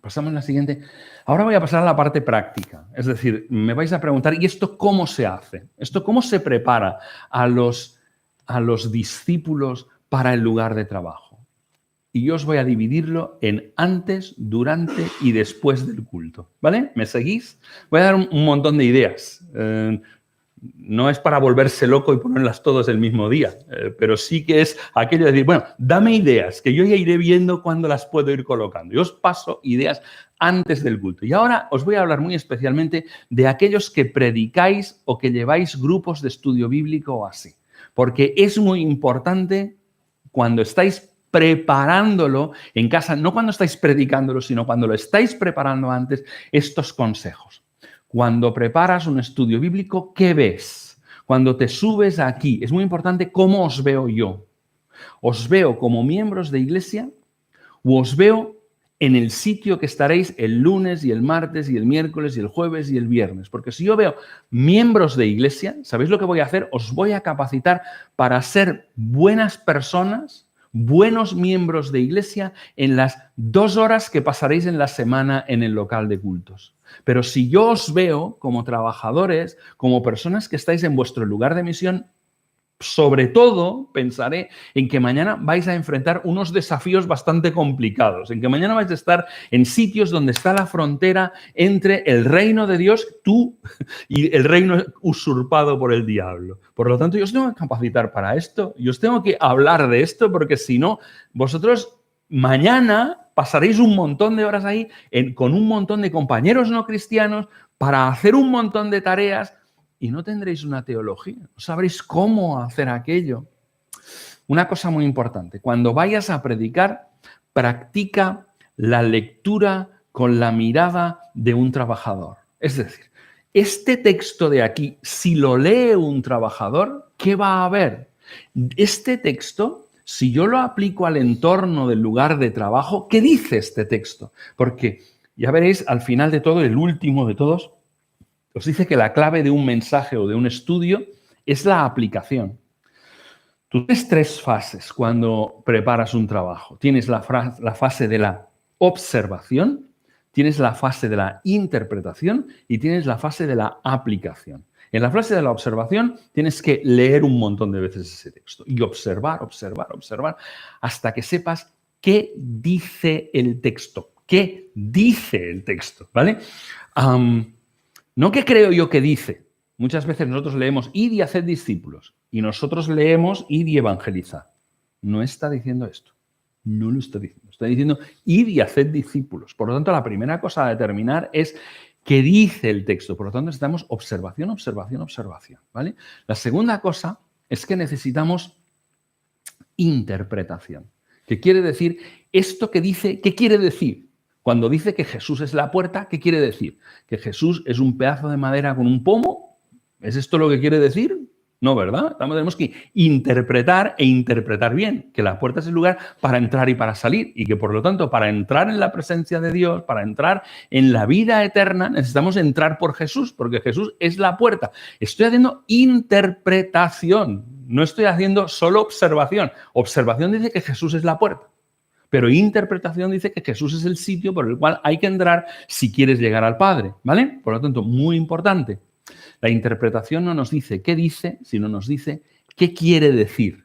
pasamos a la siguiente. Ahora voy a pasar a la parte práctica. Es decir, me vais a preguntar, ¿y esto cómo se hace? ¿Esto cómo se prepara a los discípulos para el lugar de trabajo? Y yo os voy a dividirlo en antes, durante y después del culto. ¿Vale? ¿Me seguís? Voy a dar un montón de ideas. No es para volverse loco y ponerlas todas el mismo día, pero sí que es aquello de decir, bueno, dame ideas, que yo ya iré viendo cuándo las puedo ir colocando. Yo os paso ideas antes del culto. Y ahora os voy a hablar muy especialmente de aquellos que predicáis o que lleváis grupos de estudio bíblico o así. Porque es muy importante cuando estáis preparándolo en casa, no cuando estáis predicándolo, sino cuando lo estáis preparando antes, estos consejos. Cuando preparas un estudio bíblico, ¿qué ves? Cuando te subes aquí, es muy importante cómo os veo yo. ¿Os veo como miembros de iglesia o os veo en el sitio que estaréis el lunes y el martes y el miércoles y el jueves y el viernes? Porque si yo veo miembros de iglesia, ¿sabéis lo que voy a hacer? Os voy a capacitar para ser buenas personas, buenos miembros de iglesia en las 2 horas que pasaréis en la semana en el local de cultos. Pero si yo os veo como trabajadores, como personas que estáis en vuestro lugar de misión, sobre todo pensaré en que mañana vais a enfrentar unos desafíos bastante complicados, en que mañana vais a estar en sitios donde está la frontera entre el reino de Dios, tú, y el reino usurpado por el diablo. Por lo tanto, yo os tengo que capacitar para esto, yo os tengo que hablar de esto, porque si no, vosotros mañana pasaréis un montón de horas ahí con un montón de compañeros no cristianos para hacer un montón de tareas y no tendréis una teología, no sabréis cómo hacer aquello. Una cosa muy importante, cuando vayas a predicar, practica la lectura con la mirada de un trabajador. Es decir, este texto de aquí, si lo lee un trabajador, ¿qué va a ver? Este texto, si yo lo aplico al entorno del lugar de trabajo, ¿qué dice este texto? Porque ya veréis, al final de todo, el último de todos, os dice que la clave de un mensaje o de un estudio es la aplicación. Tú tienes 3 fases cuando preparas un trabajo. Tienes la fase de la observación, tienes la fase de la interpretación y tienes la fase de la aplicación. En la fase de la observación tienes que leer un montón de veces ese texto y observar, observar, observar, hasta que sepas qué dice el texto. ¿Qué dice el texto? ¿Vale? No qué creo yo que dice. Muchas veces nosotros leemos id y haced discípulos y nosotros leemos id y evangelizad. No está diciendo esto. No lo está diciendo. Está diciendo id y haced discípulos. Por lo tanto, la primera cosa a determinar es qué dice el texto. Por lo tanto, necesitamos observación, observación, observación. ¿Vale? La segunda cosa es que necesitamos interpretación. ¿Qué quiere decir? Esto que dice, ¿qué quiere decir? Cuando dice que Jesús es la puerta, ¿qué quiere decir? ¿Que Jesús es un pedazo de madera con un pomo? ¿Es esto lo que quiere decir? No, ¿verdad? Tenemos que interpretar e interpretar bien, que la puerta es el lugar para entrar y para salir, y que por lo tanto para entrar en la presencia de Dios, para entrar en la vida eterna, necesitamos entrar por Jesús, porque Jesús es la puerta. Estoy haciendo interpretación, no estoy haciendo solo observación. Observación dice que Jesús es la puerta. Pero interpretación dice que Jesús es el sitio por el cual hay que entrar si quieres llegar al Padre, ¿vale? Por lo tanto, muy importante. La interpretación no nos dice qué dice, sino nos dice qué quiere decir.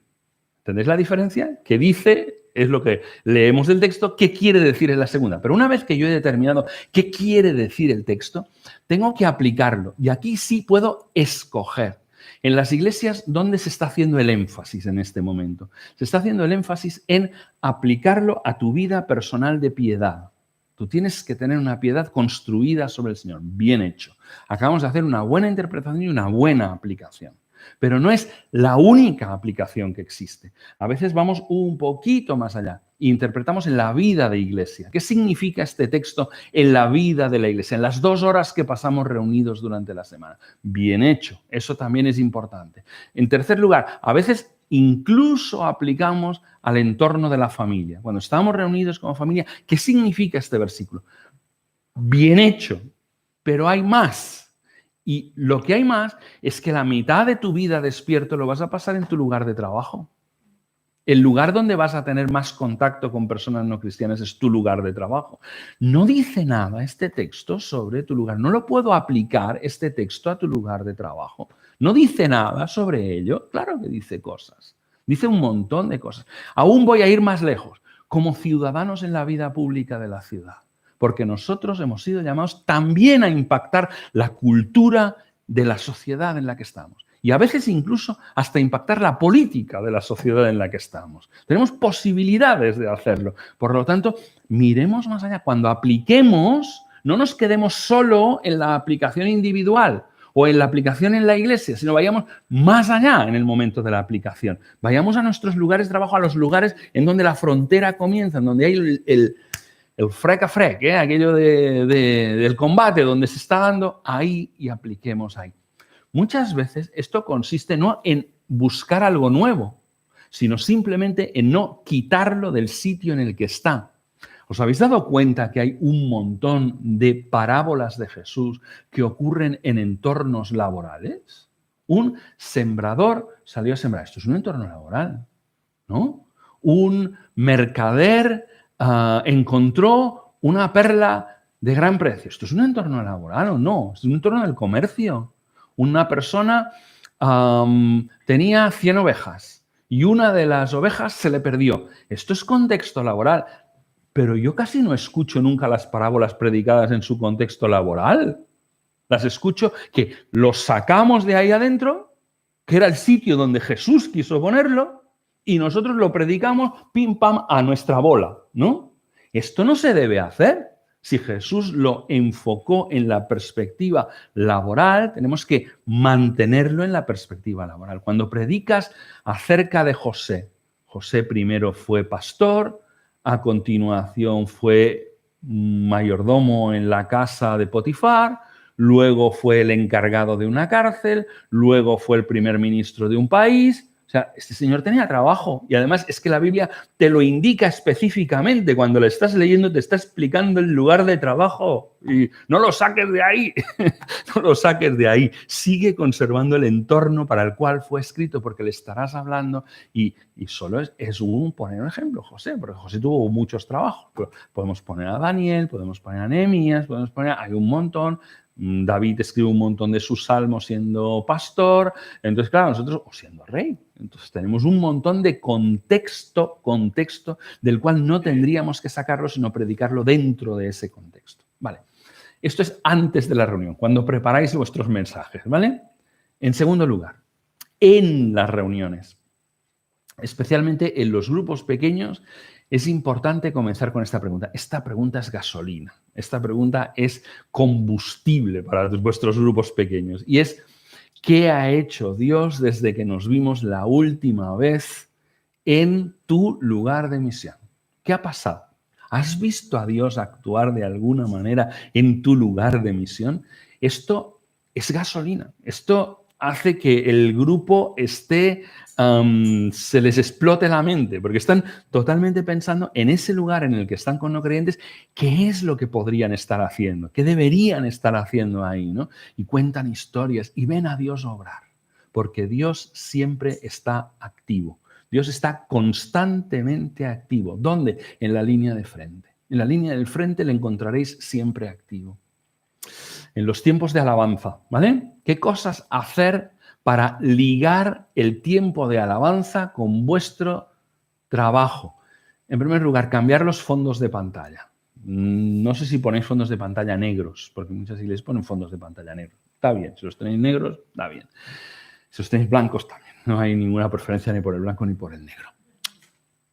¿Entendéis la diferencia? ¿Qué dice? Es lo que leemos del texto. ¿Qué quiere decir es la segunda? Pero una vez que yo he determinado qué quiere decir el texto, tengo que aplicarlo. Y aquí sí puedo escoger. En las iglesias, ¿dónde se está haciendo el énfasis en este momento? Se está haciendo el énfasis en aplicarlo a tu vida personal de piedad. Tú tienes que tener una piedad construida sobre el Señor, bien hecho. Acabamos de hacer una buena interpretación y una buena aplicación. pero no es la única aplicación que existe. A veces vamos un poquito más allá e interpretamos en la vida de iglesia. ¿Qué significa este texto en la vida de la iglesia? En las 2 horas que pasamos reunidos durante la semana. Bien hecho, eso también es importante. En tercer lugar, a veces incluso aplicamos al entorno de la familia. Cuando estamos reunidos como familia, ¿qué significa este versículo? Bien hecho, pero hay más. Y lo que hay más es que la mitad de tu vida despierto lo vas a pasar en tu lugar de trabajo. El lugar donde vas a tener más contacto con personas no cristianas es tu lugar de trabajo. No dice nada este texto sobre tu lugar. No lo puedo aplicar este texto a tu lugar de trabajo. No dice nada sobre ello. Claro que dice cosas. Dice un montón de cosas. Aún voy a ir más lejos. Como ciudadanos en la vida pública de la ciudad. Porque nosotros hemos sido llamados también a impactar la cultura de la sociedad en la que estamos. Y a veces incluso hasta impactar la política de la sociedad en la que estamos. Tenemos posibilidades de hacerlo. Por lo tanto, miremos más allá. Cuando apliquemos, no nos quedemos solo en la aplicación individual o en la aplicación en la iglesia, sino vayamos más allá en el momento de la aplicación. Vayamos a nuestros lugares de trabajo, a los lugares en donde la frontera comienza, en donde hay el frec a frec, aquello del combate, donde se está dando, ahí y apliquemos ahí. Muchas veces esto consiste no en buscar algo nuevo, sino simplemente en no quitarlo del sitio en el que está. ¿Os habéis dado cuenta que hay un montón de parábolas de Jesús que ocurren en entornos laborales? Un sembrador salió a sembrar. Esto es un entorno laboral, ¿no? Un mercader encontró una perla de gran precio. ¿Esto es un entorno laboral o no? Es un entorno del comercio. Una persona tenía 100 ovejas y una de las ovejas se le perdió. Esto es contexto laboral, pero yo casi no escucho nunca las parábolas predicadas en su contexto laboral. Las escucho que los sacamos de ahí adentro, que era el sitio donde Jesús quiso ponerlo, y nosotros lo predicamos pim pam a nuestra bola, ¿no? Esto no se debe hacer. Si Jesús lo enfocó en la perspectiva laboral, tenemos que mantenerlo en la perspectiva laboral. Cuando predicas acerca de José, José primero fue pastor, a continuación fue mayordomo en la casa de Potifar, luego fue el encargado de una cárcel, luego fue el primer ministro de un país. O sea, este señor tenía trabajo y además es que la Biblia te lo indica específicamente. Cuando lo estás leyendo te está explicando el lugar de trabajo y no lo saques de ahí, no lo saques de ahí. Sigue conservando el entorno para el cual fue escrito porque le estarás hablando y solo es poner un ejemplo, José, porque José tuvo muchos trabajos. Pero podemos poner a Daniel, podemos poner a Nehemías, hay un montón. David escribe un montón de sus salmos siendo pastor, entonces claro, nosotros, o siendo rey, entonces tenemos un montón de contexto del cual no tendríamos que sacarlo, sino predicarlo dentro de ese contexto. Vale, esto es antes de la reunión, cuando preparáis vuestros mensajes, ¿vale? En segundo lugar, en las reuniones, especialmente en los grupos pequeños, es importante comenzar con esta pregunta. Esta pregunta es gasolina. Esta pregunta es combustible para vuestros grupos pequeños. Y es, ¿qué ha hecho Dios desde que nos vimos la última vez en tu lugar de misión? ¿Qué ha pasado? ¿Has visto a Dios actuar de alguna manera en tu lugar de misión? Esto es gasolina. Esto hace que el grupo se les explote la mente, porque están totalmente pensando en ese lugar en el que están con no creyentes, qué es lo que podrían estar haciendo, qué deberían estar haciendo ahí, ¿no? Y cuentan historias y ven a Dios obrar, porque Dios siempre está activo. Dios está constantemente activo. ¿Dónde? En la línea de frente. En la línea del frente le encontraréis siempre activo. En los tiempos de alabanza, ¿vale? ¿Qué cosas hacer para ligar el tiempo de alabanza con vuestro trabajo? En primer lugar, cambiar los fondos de pantalla. No sé si ponéis fondos de pantalla negros, porque muchas iglesias ponen fondos de pantalla negros. Está bien, si los tenéis negros, está bien. Si los tenéis blancos, también. No hay ninguna preferencia ni por el blanco ni por el negro.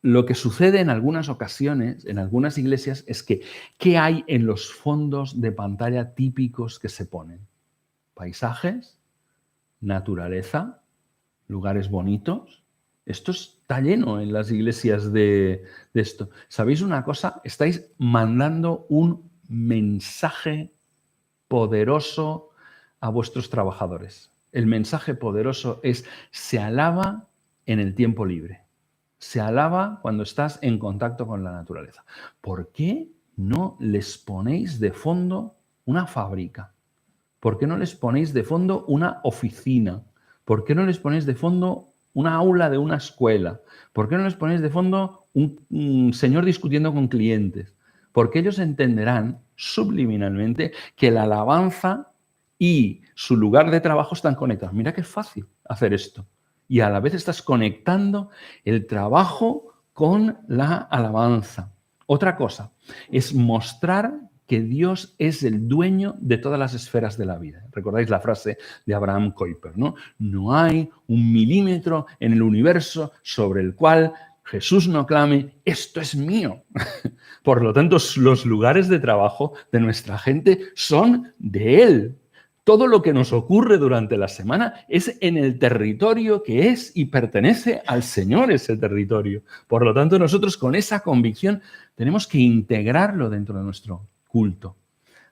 Lo que sucede en algunas ocasiones, en algunas iglesias, es que ¿qué hay en los fondos de pantalla típicos que se ponen? Paisajes, naturaleza, lugares bonitos. Esto está lleno en las iglesias de esto. ¿Sabéis una cosa? Estáis mandando un mensaje poderoso a vuestros trabajadores. El mensaje poderoso es: se alaba en el tiempo libre. Se alaba cuando estás en contacto con la naturaleza. ¿Por qué no les ponéis de fondo una fábrica? ¿Por qué no les ponéis de fondo una oficina? ¿Por qué no les ponéis de fondo una aula de una escuela? ¿Por qué no les ponéis de fondo un señor discutiendo con clientes? Porque ellos entenderán subliminalmente que la alabanza y su lugar de trabajo están conectados. Mira qué fácil hacer esto. Y a la vez estás conectando el trabajo con la alabanza. Otra cosa es mostrar que Dios es el dueño de todas las esferas de la vida. ¿Recordáis la frase de Abraham Kuyper, ¿no? No hay un milímetro en el universo sobre el cual Jesús no clame: esto es mío. Por lo tanto, los lugares de trabajo de nuestra gente son de Él. Todo lo que nos ocurre durante la semana es en el territorio que es y pertenece al Señor, ese territorio. Por lo tanto, nosotros con esa convicción tenemos que integrarlo dentro de nuestro culto.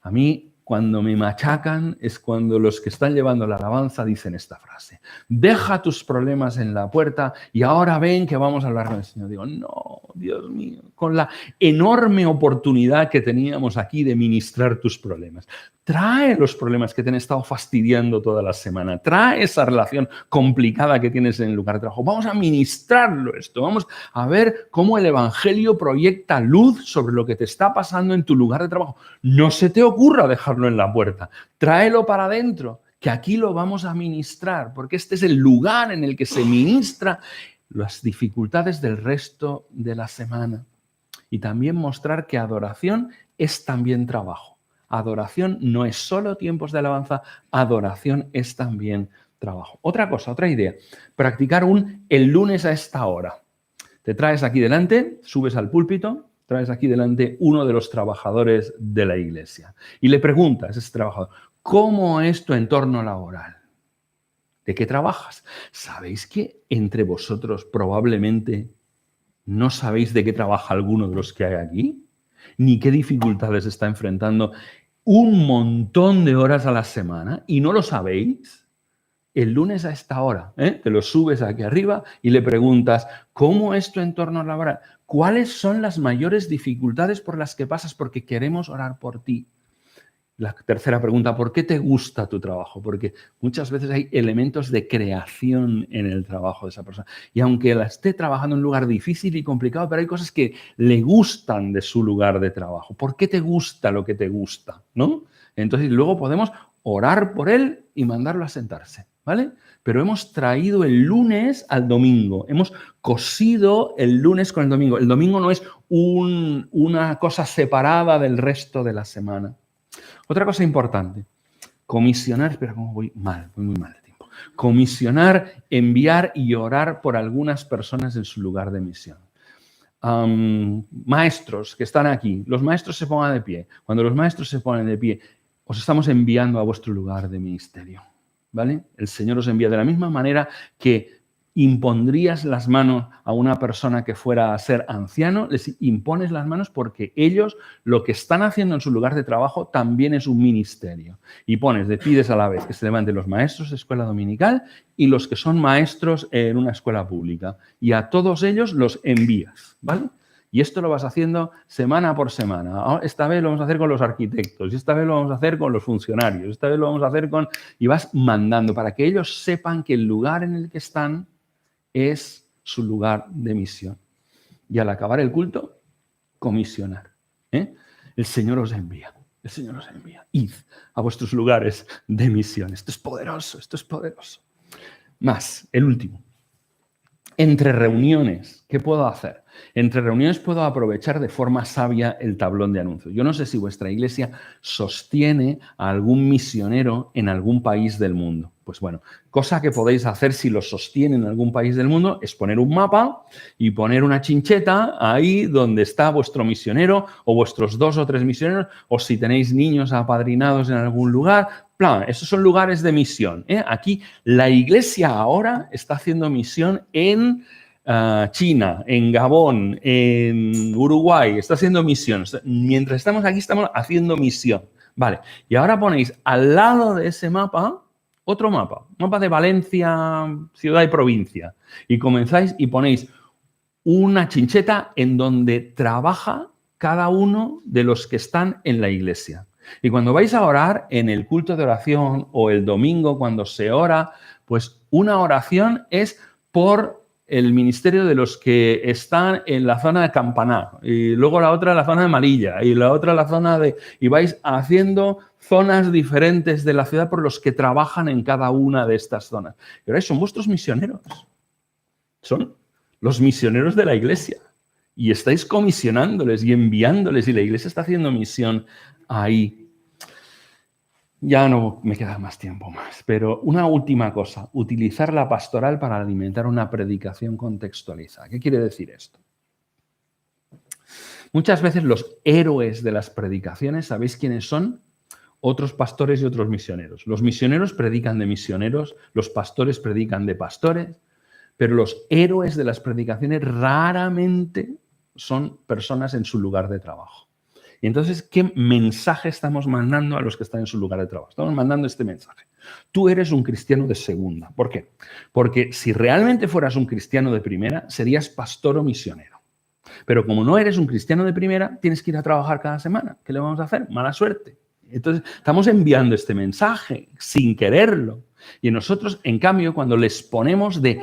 A mí, cuando me machacan, es cuando los que están llevando la alabanza dicen esta frase: deja tus problemas en la puerta y ahora ven que vamos a hablar con el Señor. Digo, no, Dios mío, con la enorme oportunidad que teníamos aquí de ministrar tus problemas. Trae los problemas que te han estado fastidiando toda la semana. Trae esa relación complicada que tienes en el lugar de trabajo. Vamos a ministrarlo esto. Vamos a ver cómo el Evangelio proyecta luz sobre lo que te está pasando en tu lugar de trabajo. No se te ocurra dejarlo en la puerta. Tráelo para adentro, que aquí lo vamos a ministrar, porque este es el lugar en el que se ministra las dificultades del resto de la semana. Y también mostrar que adoración es también trabajo. Adoración no es solo tiempos de alabanza, adoración es también trabajo. Otra cosa, otra idea, practicar el lunes a esta hora. Te traes aquí delante, subes al púlpito, traes aquí delante uno de los trabajadores de la iglesia y le preguntas a ese trabajador: ¿cómo es tu entorno laboral? ¿De qué trabajas? ¿Sabéis que entre vosotros probablemente no sabéis de qué trabaja alguno de los que hay aquí? Ni qué dificultades está enfrentando un montón de horas a la semana y no lo sabéis. El lunes a esta hora, te lo subes aquí arriba y le preguntas: ¿cómo es tu entorno laboral? ¿Cuáles son las mayores dificultades por las que pasas? Porque queremos orar por ti. La tercera pregunta: ¿por qué te gusta tu trabajo? Porque muchas veces hay elementos de creación en el trabajo de esa persona. Y aunque la esté trabajando en un lugar difícil y complicado, pero hay cosas que le gustan de su lugar de trabajo. ¿Por qué te gusta lo que te gusta? ¿No? Entonces luego podemos orar por él y mandarlo a sentarse, ¿vale? Pero hemos traído el lunes al domingo. Hemos cosido el lunes con el domingo. El domingo no es una cosa separada del resto de la semana. Otra cosa importante, comisionar, espera, ¿cómo voy? Voy muy mal de tiempo. Comisionar, enviar y orar por algunas personas en su lugar de misión. Maestros que están aquí, los maestros se pongan de pie. Cuando los maestros se ponen de pie, os estamos enviando a vuestro lugar de ministerio, ¿vale? El Señor os envía de la misma manera que impondrías las manos a una persona que fuera a ser anciano, les impones las manos porque ellos lo que están haciendo en su lugar de trabajo también es un ministerio. Y pides a la vez que se levanten los maestros de escuela dominical y los que son maestros en una escuela pública. Y a todos ellos los envías, ¿vale? Y esto lo vas haciendo semana por semana. Esta vez lo vamos a hacer con los arquitectos, y esta vez lo vamos a hacer con los funcionarios, esta vez lo vamos a hacer con... Y vas mandando para que ellos sepan que el lugar en el que están es su lugar de misión. Y al acabar el culto, comisionar. El Señor os envía. El Señor os envía. Id a vuestros lugares de misión. Esto es poderoso, esto es poderoso. Más, el último. Entre reuniones, ¿qué puedo hacer? Entre reuniones puedo aprovechar de forma sabia el tablón de anuncios. Yo no sé si vuestra iglesia sostiene a algún misionero en algún país del mundo. Pues bueno, cosa que podéis hacer si lo sostiene en algún país del mundo es poner un mapa y poner una chincheta ahí donde está vuestro misionero o vuestros 2 o 3 misioneros, o si tenéis niños apadrinados en algún lugar, plan. Esos son lugares de misión. Aquí la Iglesia ahora está haciendo misión en China, en Gabón, en Uruguay, está haciendo misión. Mientras estamos aquí estamos haciendo misión. Vale, y ahora ponéis al lado de ese mapa otro mapa de Valencia, ciudad y provincia. Y comenzáis y ponéis una chincheta en donde trabaja cada uno de los que están en la iglesia. Y cuando vais a orar en el culto de oración o el domingo cuando se ora, pues una oración es por el ministerio de los que están en la zona de Campaná, y luego la otra en la zona de Marilla, y la otra en la zona de... Y vais haciendo zonas diferentes de la ciudad por los que trabajan en cada una de estas zonas. Y ahora son vuestros misioneros. Son los misioneros de la iglesia. Y estáis comisionándoles y enviándoles, y la iglesia está haciendo misión ahí. Ya no me queda más tiempo más, pero una última cosa, utilizar la pastoral para alimentar una predicación contextualizada. ¿Qué quiere decir esto? Muchas veces los héroes de las predicaciones, ¿sabéis quiénes son? Otros pastores y otros misioneros. Los misioneros predican de misioneros, los pastores predican de pastores, pero los héroes de las predicaciones raramente son personas en su lugar de trabajo. Y entonces, ¿qué mensaje estamos mandando a los que están en su lugar de trabajo? Estamos mandando este mensaje. Tú eres un cristiano de segunda. ¿Por qué? Porque si realmente fueras un cristiano de primera, serías pastor o misionero. Pero como no eres un cristiano de primera, tienes que ir a trabajar cada semana. ¿Qué le vamos a hacer? Mala suerte. Entonces, estamos enviando este mensaje sin quererlo. Y nosotros, en cambio, cuando les ponemos de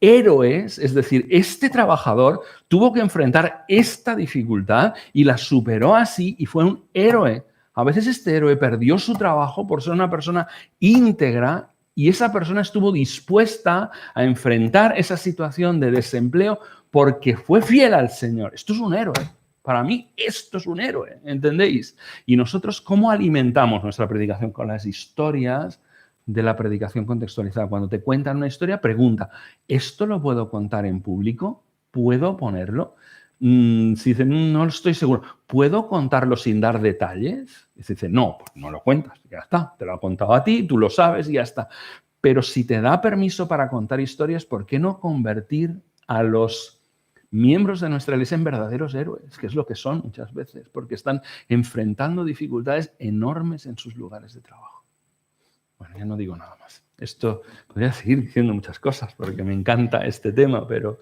héroes, es decir, este trabajador tuvo que enfrentar esta dificultad y la superó así y fue un héroe. A veces este héroe perdió su trabajo por ser una persona íntegra y esa persona estuvo dispuesta a enfrentar esa situación de desempleo porque fue fiel al Señor. Esto es un héroe. Para mí esto es un héroe, ¿entendéis? Y nosotros, ¿cómo alimentamos nuestra predicación? Con las historias de la predicación contextualizada. Cuando te cuentan una historia, pregunta, ¿esto lo puedo contar en público? ¿Puedo ponerlo? Si dicen, no estoy seguro, ¿puedo contarlo sin dar detalles? Y si dicen, no, pues no lo cuentas, ya está, te lo ha contado a ti, tú lo sabes y ya está. Pero si te da permiso para contar historias, ¿por qué no convertir a los miembros de nuestra iglesia en verdaderos héroes? Que es lo que son muchas veces, porque están enfrentando dificultades enormes en sus lugares de trabajo. Bueno, ya no digo nada más. Esto podría seguir diciendo muchas cosas porque me encanta este tema, pero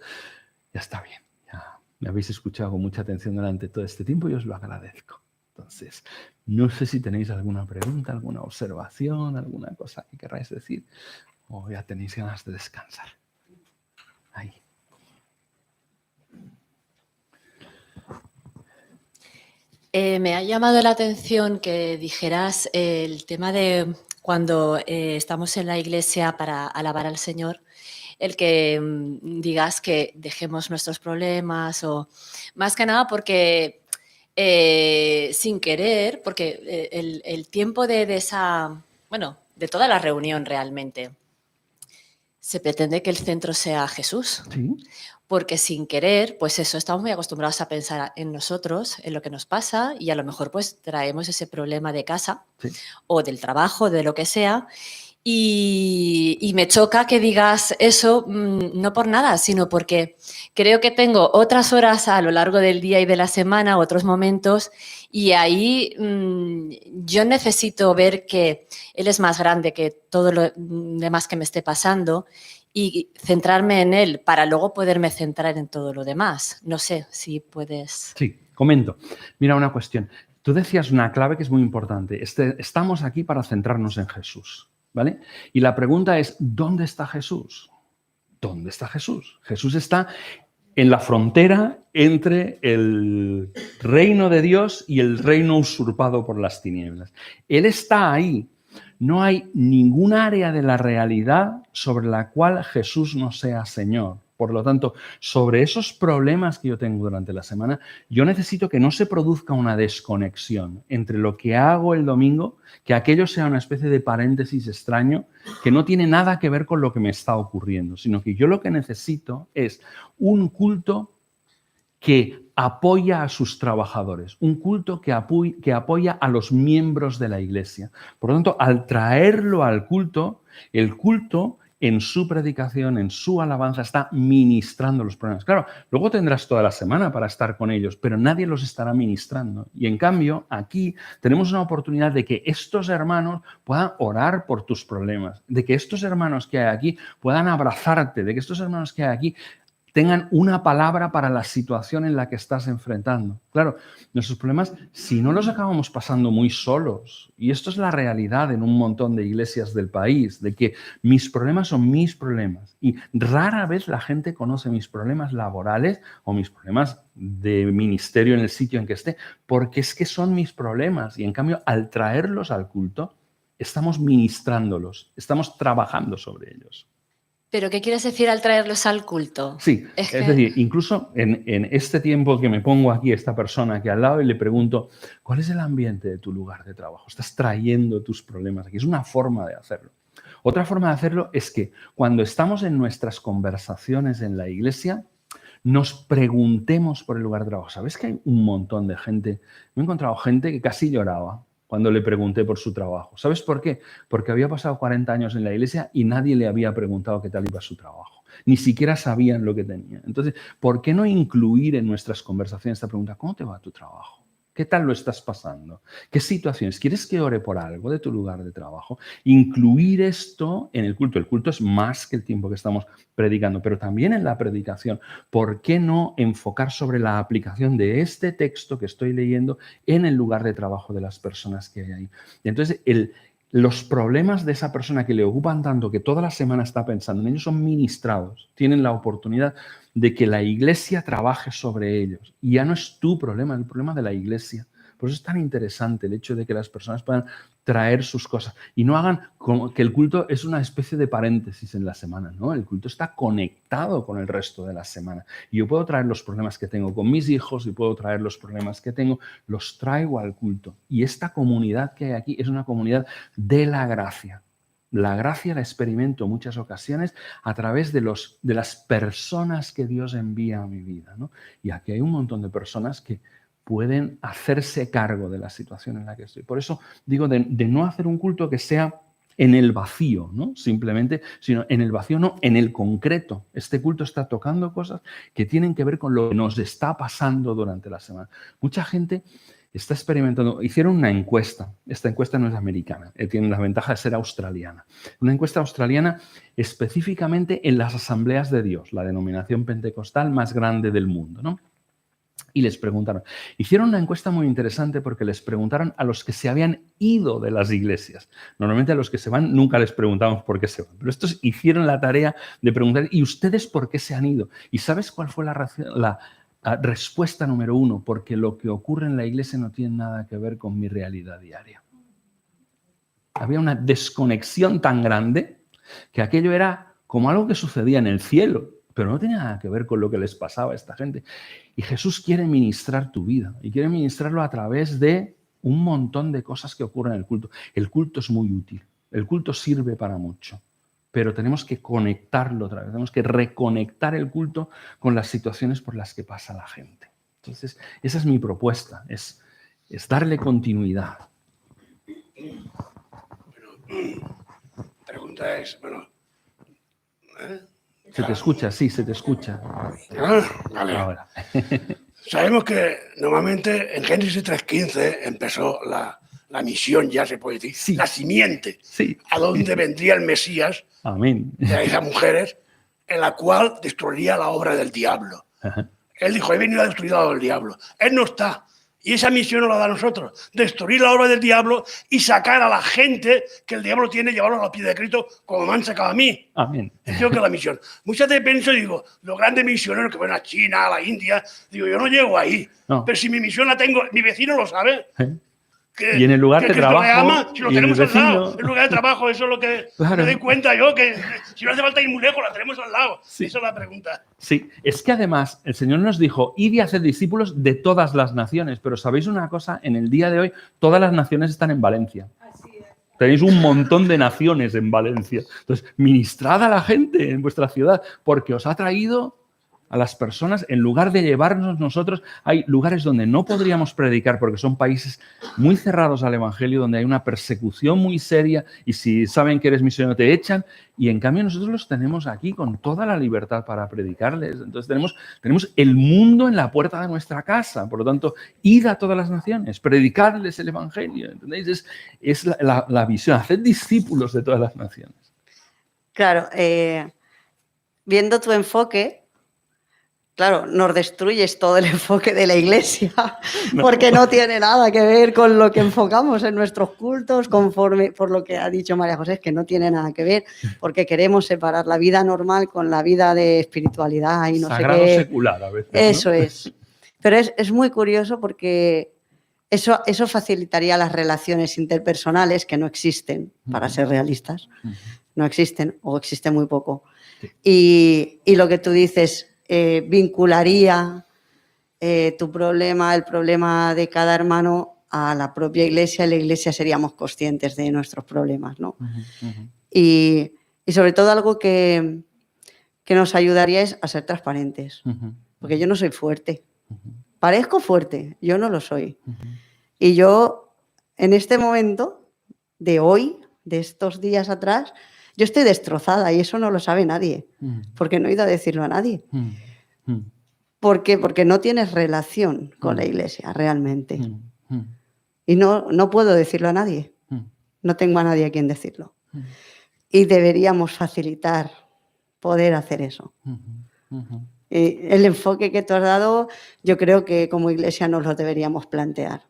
ya está bien. Ya me habéis escuchado con mucha atención durante todo este tiempo y os lo agradezco. Entonces, no sé si tenéis alguna pregunta, alguna observación, alguna cosa que queráis decir o ya tenéis ganas de descansar. Ahí. Me ha llamado la atención que dijeras el tema de cuando estamos en la iglesia para alabar al Señor, el que digas que dejemos nuestros problemas o más que nada porque sin querer, porque el tiempo de esa, bueno, de toda la reunión realmente, se pretende que el centro sea Jesús. Sí. Porque sin querer, pues eso, estamos muy acostumbrados a pensar en nosotros, en lo que nos pasa y a lo mejor pues traemos ese problema de casa o del trabajo, de lo que sea y me choca que digas eso no por nada, sino porque creo que tengo otras horas a lo largo del día y de la semana, otros momentos y ahí yo necesito ver que Él es más grande que todo lo demás que me esté pasando y centrarme en él para luego poderme centrar en todo lo demás. No sé si puedes... Sí, comento. Mira, una cuestión. Tú decías una clave que es muy importante. Estamos aquí para centrarnos en Jesús, ¿vale? Y la pregunta es, ¿dónde está Jesús? ¿Dónde está Jesús? Jesús está en la frontera entre el reino de Dios y el reino usurpado por las tinieblas. Él está ahí. No hay ningún área de la realidad sobre la cual Jesús no sea Señor. Por lo tanto, sobre esos problemas que yo tengo durante la semana, yo necesito que no se produzca una desconexión entre lo que hago el domingo, que aquello sea una especie de paréntesis extraño que no tiene nada que ver con lo que me está ocurriendo, sino que yo lo que necesito es un culto que apoya a sus trabajadores, un culto que apoya a los miembros de la iglesia. Por lo tanto, al traerlo al culto, el culto en su predicación, en su alabanza, está ministrando los problemas. Claro, luego tendrás toda la semana para estar con ellos, pero nadie los estará ministrando. Y en cambio, aquí tenemos una oportunidad de que estos hermanos puedan orar por tus problemas, de que estos hermanos que hay aquí puedan abrazarte, de que estos hermanos que hay aquí tengan una palabra para la situación en la que estás enfrentando. Claro, nuestros problemas, si no los acabamos pasando muy solos, y esto es la realidad en un montón de iglesias del país, de que mis problemas son mis problemas, y rara vez la gente conoce mis problemas laborales o mis problemas de ministerio en el sitio en que esté, porque es que son mis problemas, y en cambio, al traerlos al culto, estamos ministrándolos, estamos trabajando sobre ellos. ¿Pero qué quieres decir al traerlos al culto? Sí, es decir, incluso en este tiempo que me pongo aquí esta persona aquí al lado y le pregunto, ¿cuál es el ambiente de tu lugar de trabajo? Estás trayendo tus problemas aquí. Es una forma de hacerlo. Otra forma de hacerlo es que cuando estamos en nuestras conversaciones en la iglesia, nos preguntemos por el lugar de trabajo. ¿Sabes que hay un montón de gente? Me he encontrado gente que casi lloraba cuando le pregunté por su trabajo. ¿Sabes por qué? Porque había pasado 40 años en la iglesia y nadie le había preguntado qué tal iba su trabajo. Ni siquiera sabían lo que tenía. Entonces, ¿por qué no incluir en nuestras conversaciones esta pregunta? ¿Cómo te va tu trabajo? ¿Qué tal lo estás pasando? ¿Qué situaciones? ¿Quieres que ore por algo de tu lugar de trabajo? Incluir esto en el culto. El culto es más que el tiempo que estamos predicando, pero también en la predicación. ¿Por qué no enfocar sobre la aplicación de este texto que estoy leyendo en el lugar de trabajo de las personas que hay ahí? Y entonces, los problemas de esa persona que le ocupan tanto, que toda la semana está pensando en ellos, son ministrados. Tienen la oportunidad de que la iglesia trabaje sobre ellos. Y ya no es tu problema, es el problema de la iglesia. Por eso es tan interesante el hecho de que las personas puedan traer sus cosas y no hagan como que el culto es una especie de paréntesis en la semana, ¿no? El culto está conectado con el resto de la semana. Y yo puedo traer los problemas que tengo con mis hijos y puedo traer los problemas que tengo, los traigo al culto. Y esta comunidad que hay aquí es una comunidad de la gracia. La gracia la experimento en muchas ocasiones a través de las personas que Dios envía a mi vida, ¿no? Y aquí hay un montón de personas que pueden hacerse cargo de la situación en la que estoy. Por eso digo de no hacer un culto que sea en el vacío, ¿no? Simplemente, sino en el vacío, no, en el concreto. Este culto está tocando cosas que tienen que ver con lo que nos está pasando durante la semana. Mucha gente está experimentando. Hicieron una encuesta. Esta encuesta no es americana, tiene la ventaja de ser australiana. Una encuesta australiana específicamente en las asambleas de Dios, la denominación pentecostal más grande del mundo, ¿no? Y les preguntaron. Hicieron una encuesta muy interesante porque les preguntaron a los que se habían ido de las iglesias. Normalmente a los que se van nunca les preguntamos por qué se van. Pero estos hicieron la tarea de preguntar, ¿y ustedes por qué se han ido? ¿Y sabes cuál fue la respuesta número 1? Porque lo que ocurre en la iglesia no tiene nada que ver con mi realidad diaria. Había una desconexión tan grande que aquello era como algo que sucedía en el cielo, pero no tenía nada que ver con lo que les pasaba a esta gente. Y Jesús quiere ministrar tu vida y quiere ministrarlo a través de un montón de cosas que ocurren en el culto. El culto es muy útil, el culto sirve para mucho, pero tenemos que conectarlo otra vez, tenemos que reconectar el culto con las situaciones por las que pasa la gente. Entonces, esa es mi propuesta, es darle continuidad. Bueno, pregunta es, ¿Se te escucha? Sí, se te escucha. Vale. Ahora. Sabemos que normalmente en Génesis 3:15 empezó la misión, ya se puede decir, sí. La simiente, sí. a donde vendría el Mesías. Amén. De esas mujeres, en la cual destruiría la obra del diablo. Ajá. Él dijo, he venido a destruir la obra del diablo. Él no está. Y esa misión nos la da a nosotros, destruir la obra del diablo y sacar a la gente que el diablo tiene, llevarlos a los pies de Cristo como me han sacado a mí. Amén. Creo que es la misión. Muchas veces pienso, digo, los grandes misioneros que van a China, a la India, digo, yo no llego ahí. No. Pero si mi misión la tengo, mi vecino lo sabe. Y en el lugar de trabajo, ama, si lo y tenemos el al lado, vecino. el lugar de trabajo, eso es lo que Claro. me doy cuenta yo, que si no hace falta ir muy lejos, la tenemos al lado. Sí. Esa es la pregunta. Sí, es que además el Señor nos dijo, id y haced discípulos de todas las naciones, pero ¿sabéis una cosa? En el día de hoy todas las naciones están en Valencia. Tenéis un montón de naciones en Valencia. Entonces, ministrad a la gente en vuestra ciudad, porque os ha traído a las personas, en lugar de llevarnos nosotros, hay lugares donde no podríamos predicar porque son países muy cerrados al Evangelio, donde hay una persecución muy seria y si saben que eres misionero te echan, y en cambio nosotros los tenemos aquí con toda la libertad para predicarles. Entonces tenemos el mundo en la puerta de nuestra casa, por lo tanto, id a todas las naciones, predicarles el Evangelio, ¿entendéis? Es la visión, haced discípulos de todas las naciones. Claro, viendo tu enfoque, claro, nos destruyes todo el enfoque de la Iglesia, porque no tiene nada que ver con lo que enfocamos en nuestros cultos, conforme por lo que ha dicho María José, es que no tiene nada que ver, porque queremos separar la vida normal con la vida de espiritualidad y no Sagrado sé qué. Secular a veces, ¿no? Eso es. Pero es muy curioso porque eso facilitaría las relaciones interpersonales que no existen, para ser realistas. No existen o existen muy poco. Sí. Y lo que tú dices, vincularía tu problema, el problema de cada hermano a la propia Iglesia, y la Iglesia seríamos conscientes de nuestros problemas, ¿no? Y sobre todo algo que nos ayudaría es a ser transparentes, porque yo no soy fuerte. Parezco fuerte, yo no lo soy. Y yo, en este momento de hoy, de estos días atrás, yo estoy destrozada y eso no lo sabe nadie, porque no he ido a decirlo a nadie. ¿Por qué? Porque no tienes relación con la Iglesia realmente. Y no puedo decirlo a nadie. No tengo a nadie a quien decirlo. Y deberíamos facilitar poder hacer eso. El enfoque que tú has dado, yo creo que como Iglesia nos lo deberíamos plantear,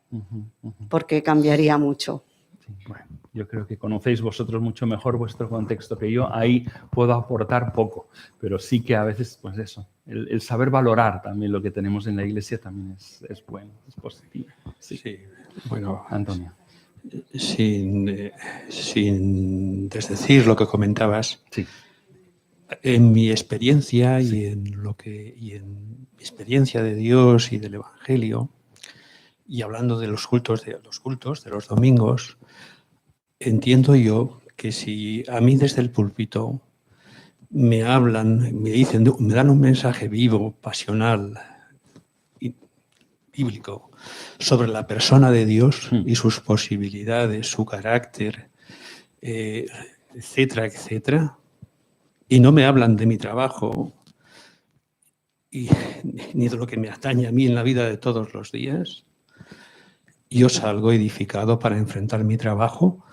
porque cambiaría mucho. Sí, bueno, yo creo que conocéis vosotros mucho mejor vuestro contexto que yo. Ahí puedo aportar poco, pero sí que a veces, pues eso, el saber valorar también lo que tenemos en la Iglesia también es bueno, es positivo. Sí, sí. Bueno, Antonio. Sin desdecir lo que comentabas, sí. En mi experiencia sí. y en mi experiencia de Dios y del Evangelio, y hablando de los cultos, de los domingos, entiendo yo que si a mí desde el púlpito me hablan, me dicen, me dan un mensaje vivo, pasional, bíblico, sobre la persona de Dios y sus posibilidades, su carácter, etcétera, etcétera, y no me hablan de mi trabajo ni de lo que me atañe a mí en la vida de todos los días, yo salgo edificado para enfrentar mi trabajo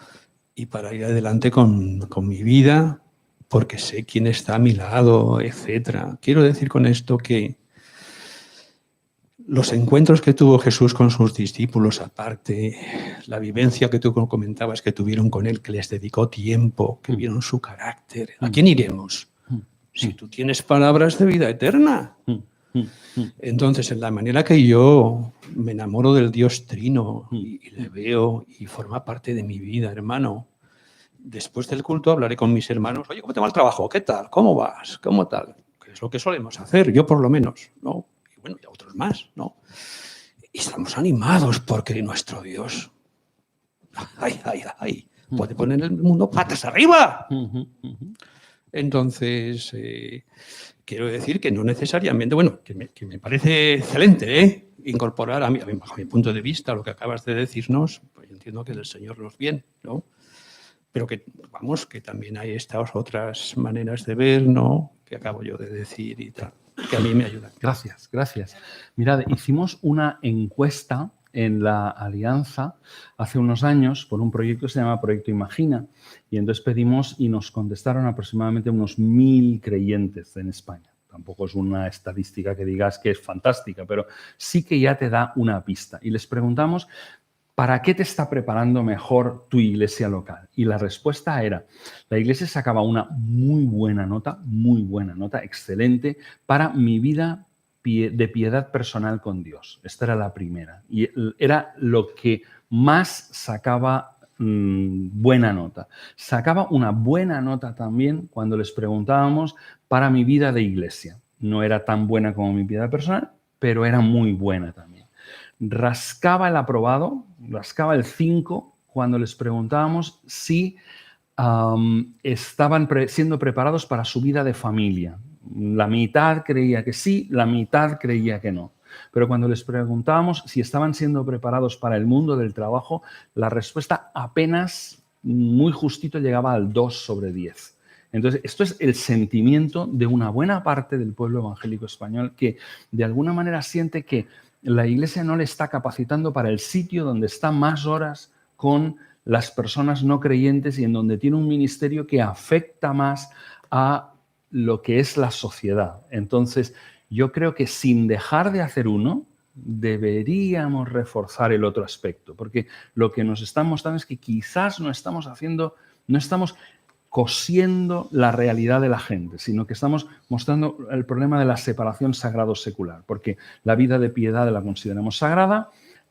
y para ir adelante con mi vida, porque sé quién está a mi lado, etcétera. Quiero decir con esto que los encuentros que tuvo Jesús con sus discípulos, aparte, la vivencia que tú comentabas que tuvieron con él, que les dedicó tiempo, que vieron su carácter. ¿A quién iremos? Si tú tienes palabras de vida eterna. Entonces, en la manera que yo me enamoro del Dios Trino y le veo y forma parte de mi vida, hermano, después del culto hablaré con mis hermanos. Oye, ¿cómo te va el trabajo? ¿Qué tal? ¿Cómo vas? ¿Cómo tal? Que es lo que solemos hacer, yo por lo menos, ¿no? Y bueno, y a otros más, ¿no? Y estamos animados porque nuestro Dios, puede poner el mundo patas arriba. Entonces, quiero decir que no necesariamente, bueno, que me parece excelente incorporar bajo mi punto de vista lo que acabas de decirnos, pues yo entiendo que del Señor nos viene, ¿no? Pero que, vamos, que también hay estas otras maneras de ver, ¿no? Que acabo yo de decir y tal, que a mí me ayudan. Gracias, gracias. Mirad, hicimos una encuesta en la Alianza hace unos años por un proyecto que se llama Proyecto Imagina, y entonces pedimos y nos contestaron aproximadamente unos 1000 creyentes en España. Tampoco es una estadística que digas que es fantástica, pero sí que ya te da una pista. Y les preguntamos, ¿para qué te está preparando mejor tu iglesia local? Y la respuesta era, la iglesia sacaba una muy buena nota, excelente, para mi vida de piedad personal con Dios. Esta era la primera. Y era lo que más sacaba buena nota. Sacaba una buena nota también cuando les preguntábamos para mi vida de iglesia. No era tan buena como mi piedad personal, pero era muy buena también. Rascaba el aprobado, rascaba el 5 cuando les preguntábamos si estaban siendo preparados para su vida de familia. La mitad creía que sí, la mitad creía que no. Pero cuando les preguntábamos si estaban siendo preparados para el mundo del trabajo, la respuesta apenas, muy justito, llegaba al 2 sobre 10. Entonces, esto es el sentimiento de una buena parte del pueblo evangélico español que de alguna manera siente que la Iglesia no le está capacitando para el sitio donde está más horas con las personas no creyentes y en donde tiene un ministerio que afecta más a lo que es la sociedad. Entonces, yo creo que sin dejar de hacer uno, deberíamos reforzar el otro aspecto, porque lo que nos están mostrando es que quizás no estamos cosiendo la realidad de la gente, sino que estamos mostrando el problema de la separación sagrado-secular, porque la vida de piedad la consideramos sagrada,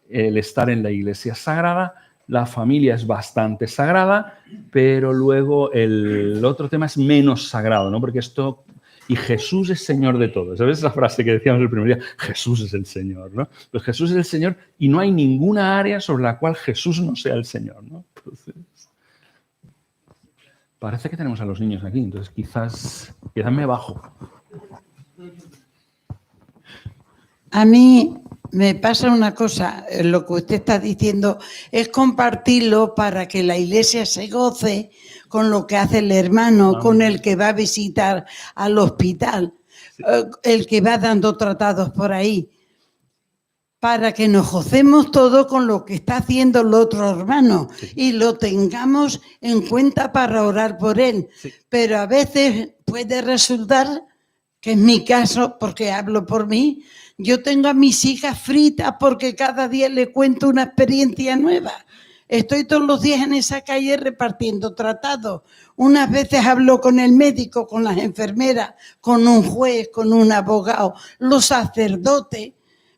el estar en la iglesia es sagrada, la familia es bastante sagrada, pero luego el otro tema es menos sagrado, ¿no? Porque esto... Y Jesús es Señor de todo. ¿Sabes esa frase que decíamos el primer día? Jesús es el Señor, ¿no? Pues Jesús es el Señor y no hay ninguna área sobre la cual Jesús no sea el Señor, ¿no? Entonces, parece que tenemos a los niños aquí, entonces quizás me bajo. A mí me pasa una cosa, lo que usted está diciendo es compartirlo para que la iglesia se goce con lo que hace el hermano, con el que va a visitar al hospital, el que va dando tratados por ahí, para que nos gocemos todos con lo que está haciendo el otro hermano y lo tengamos en cuenta para orar por él. Pero a veces puede resultar, que es mi caso, porque hablo por mí, yo tengo a mis hijas fritas porque cada día le cuento una experiencia nueva. Estoy todos los días en esa calle repartiendo tratados. Unas veces hablo con el médico, con las enfermeras, con un juez, con un abogado, los sacerdotes.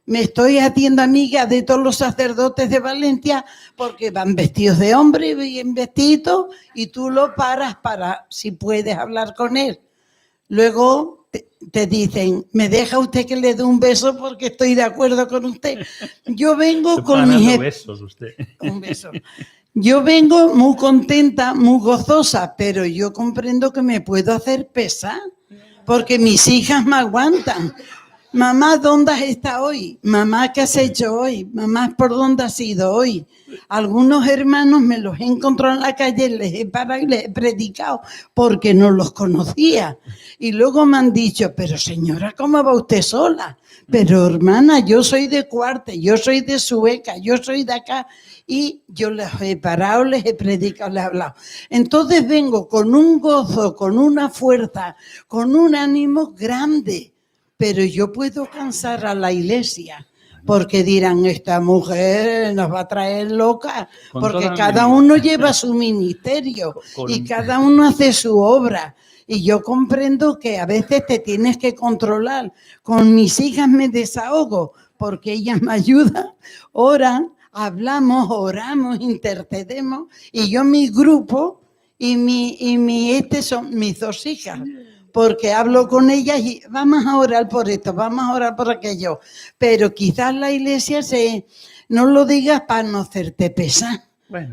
Me estoy haciendo amiga de todos los sacerdotes de Valencia porque van vestidos de hombre, bien vestidos, y tú lo paras para, si puedes, hablar con él. Luego te dicen, ¿me deja usted que le dé un beso porque estoy de acuerdo con usted? Yo vengo con mis... besos usted. Un beso. Yo vengo muy contenta, muy gozosa, pero yo comprendo que me puedo hacer pesar porque mis hijas me aguantan. Mamá, ¿dónde has estado hoy? Mamá, ¿qué has hecho hoy? Mamá, ¿por dónde has ido hoy? Algunos hermanos me los he encontrado en la calle, les he parado y les he predicado porque no los conocía. Y luego me han dicho, pero señora, ¿cómo va usted sola? Pero hermana, yo soy de Cuarte, yo soy de Sueca, yo soy de acá. Y yo les he parado, les he predicado, les he hablado. Entonces vengo con un gozo, con una fuerza, con un ánimo grande. Pero yo puedo cansar a la iglesia, porque dirán, esta mujer nos va a traer loca, porque cada uno lleva su ministerio y cada uno hace su obra. Y yo comprendo que a veces te tienes que controlar. Con mis hijas me desahogo, porque ellas me ayudan, oran, hablamos, oramos, intercedemos. Y yo mi grupo son mis dos hijas. Porque hablo con ellas y vamos a orar por esto, vamos a orar por aquello. Pero quizás la iglesia no lo digas para no hacerte pesar,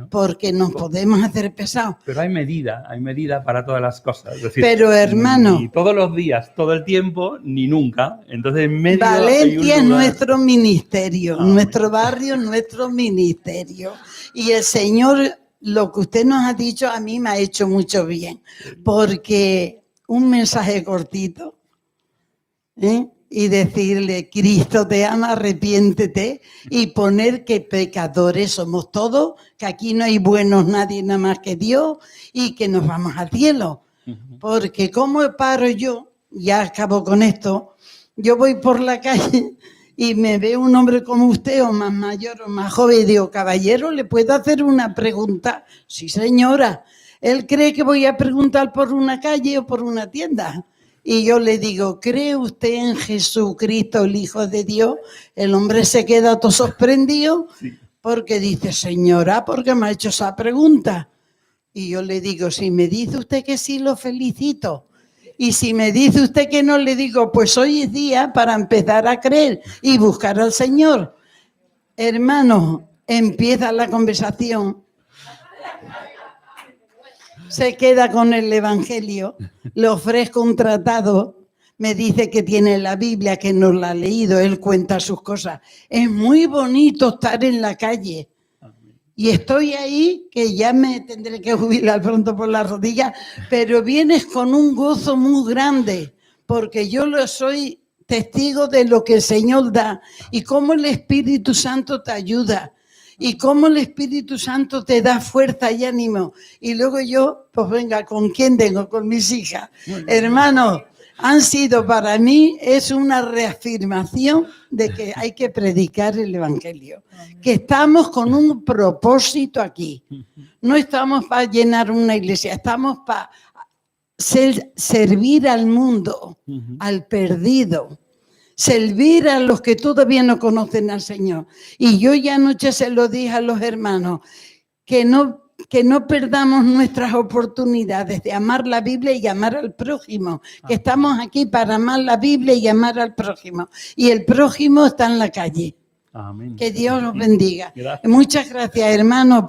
porque nos podemos hacer pesados. Pero hay medida para todas las cosas. Es decir, pero hermano, ni todos los días, todo el tiempo, ni nunca. Entonces, en medio Valencia es nuestro ministerio, nuestro barrio, nuestro ministerio. Y el Señor, lo que usted nos ha dicho a mí me ha hecho mucho bien, porque... un mensaje cortito y decirle, Cristo te ama, arrepiéntete, y poner que pecadores somos todos, que aquí no hay buenos nadie nada más que Dios y que nos vamos al cielo. Porque ¿cómo paro yo? Ya acabo con esto. Yo voy por la calle y me ve un hombre como usted, o más mayor o más joven, y digo, caballero, ¿le puedo hacer una pregunta? Sí, señora. Él cree que voy a preguntar por una calle o por una tienda. Y yo le digo, ¿cree usted en Jesucristo, el Hijo de Dios? El hombre se queda todo sorprendido porque dice, señora, ¿por qué me ha hecho esa pregunta? Y yo le digo, si me dice usted que sí, lo felicito. Y si me dice usted que no, le digo, pues hoy es día para empezar a creer y buscar al Señor. Hermano, empieza la conversación. Se queda con el Evangelio, le ofrezco un tratado, me dice que tiene la Biblia, que no la ha leído, él cuenta sus cosas. Es muy bonito estar en la calle. Y estoy ahí, que ya me tendré que jubilar pronto por las rodillas, pero vienes con un gozo muy grande, porque yo lo soy testigo de lo que el Señor da y cómo el Espíritu Santo te ayuda y cómo el Espíritu Santo te da fuerza y ánimo. Y luego yo, pues venga, ¿con quién tengo? Con mis hijas. Hermanos, han sido para mí, es una reafirmación de que hay que predicar el Evangelio, que estamos con un propósito aquí. No estamos para llenar una iglesia, estamos para servir al mundo, al perdido, servir a los que todavía no conocen al Señor. Y yo ya anoche se lo dije a los hermanos, que no perdamos nuestras oportunidades de amar la Biblia y amar al prójimo, que estamos aquí para amar la Biblia y amar al prójimo. Y el prójimo está en la calle. Amén. Que Dios los bendiga. Gracias. Muchas gracias, hermanos.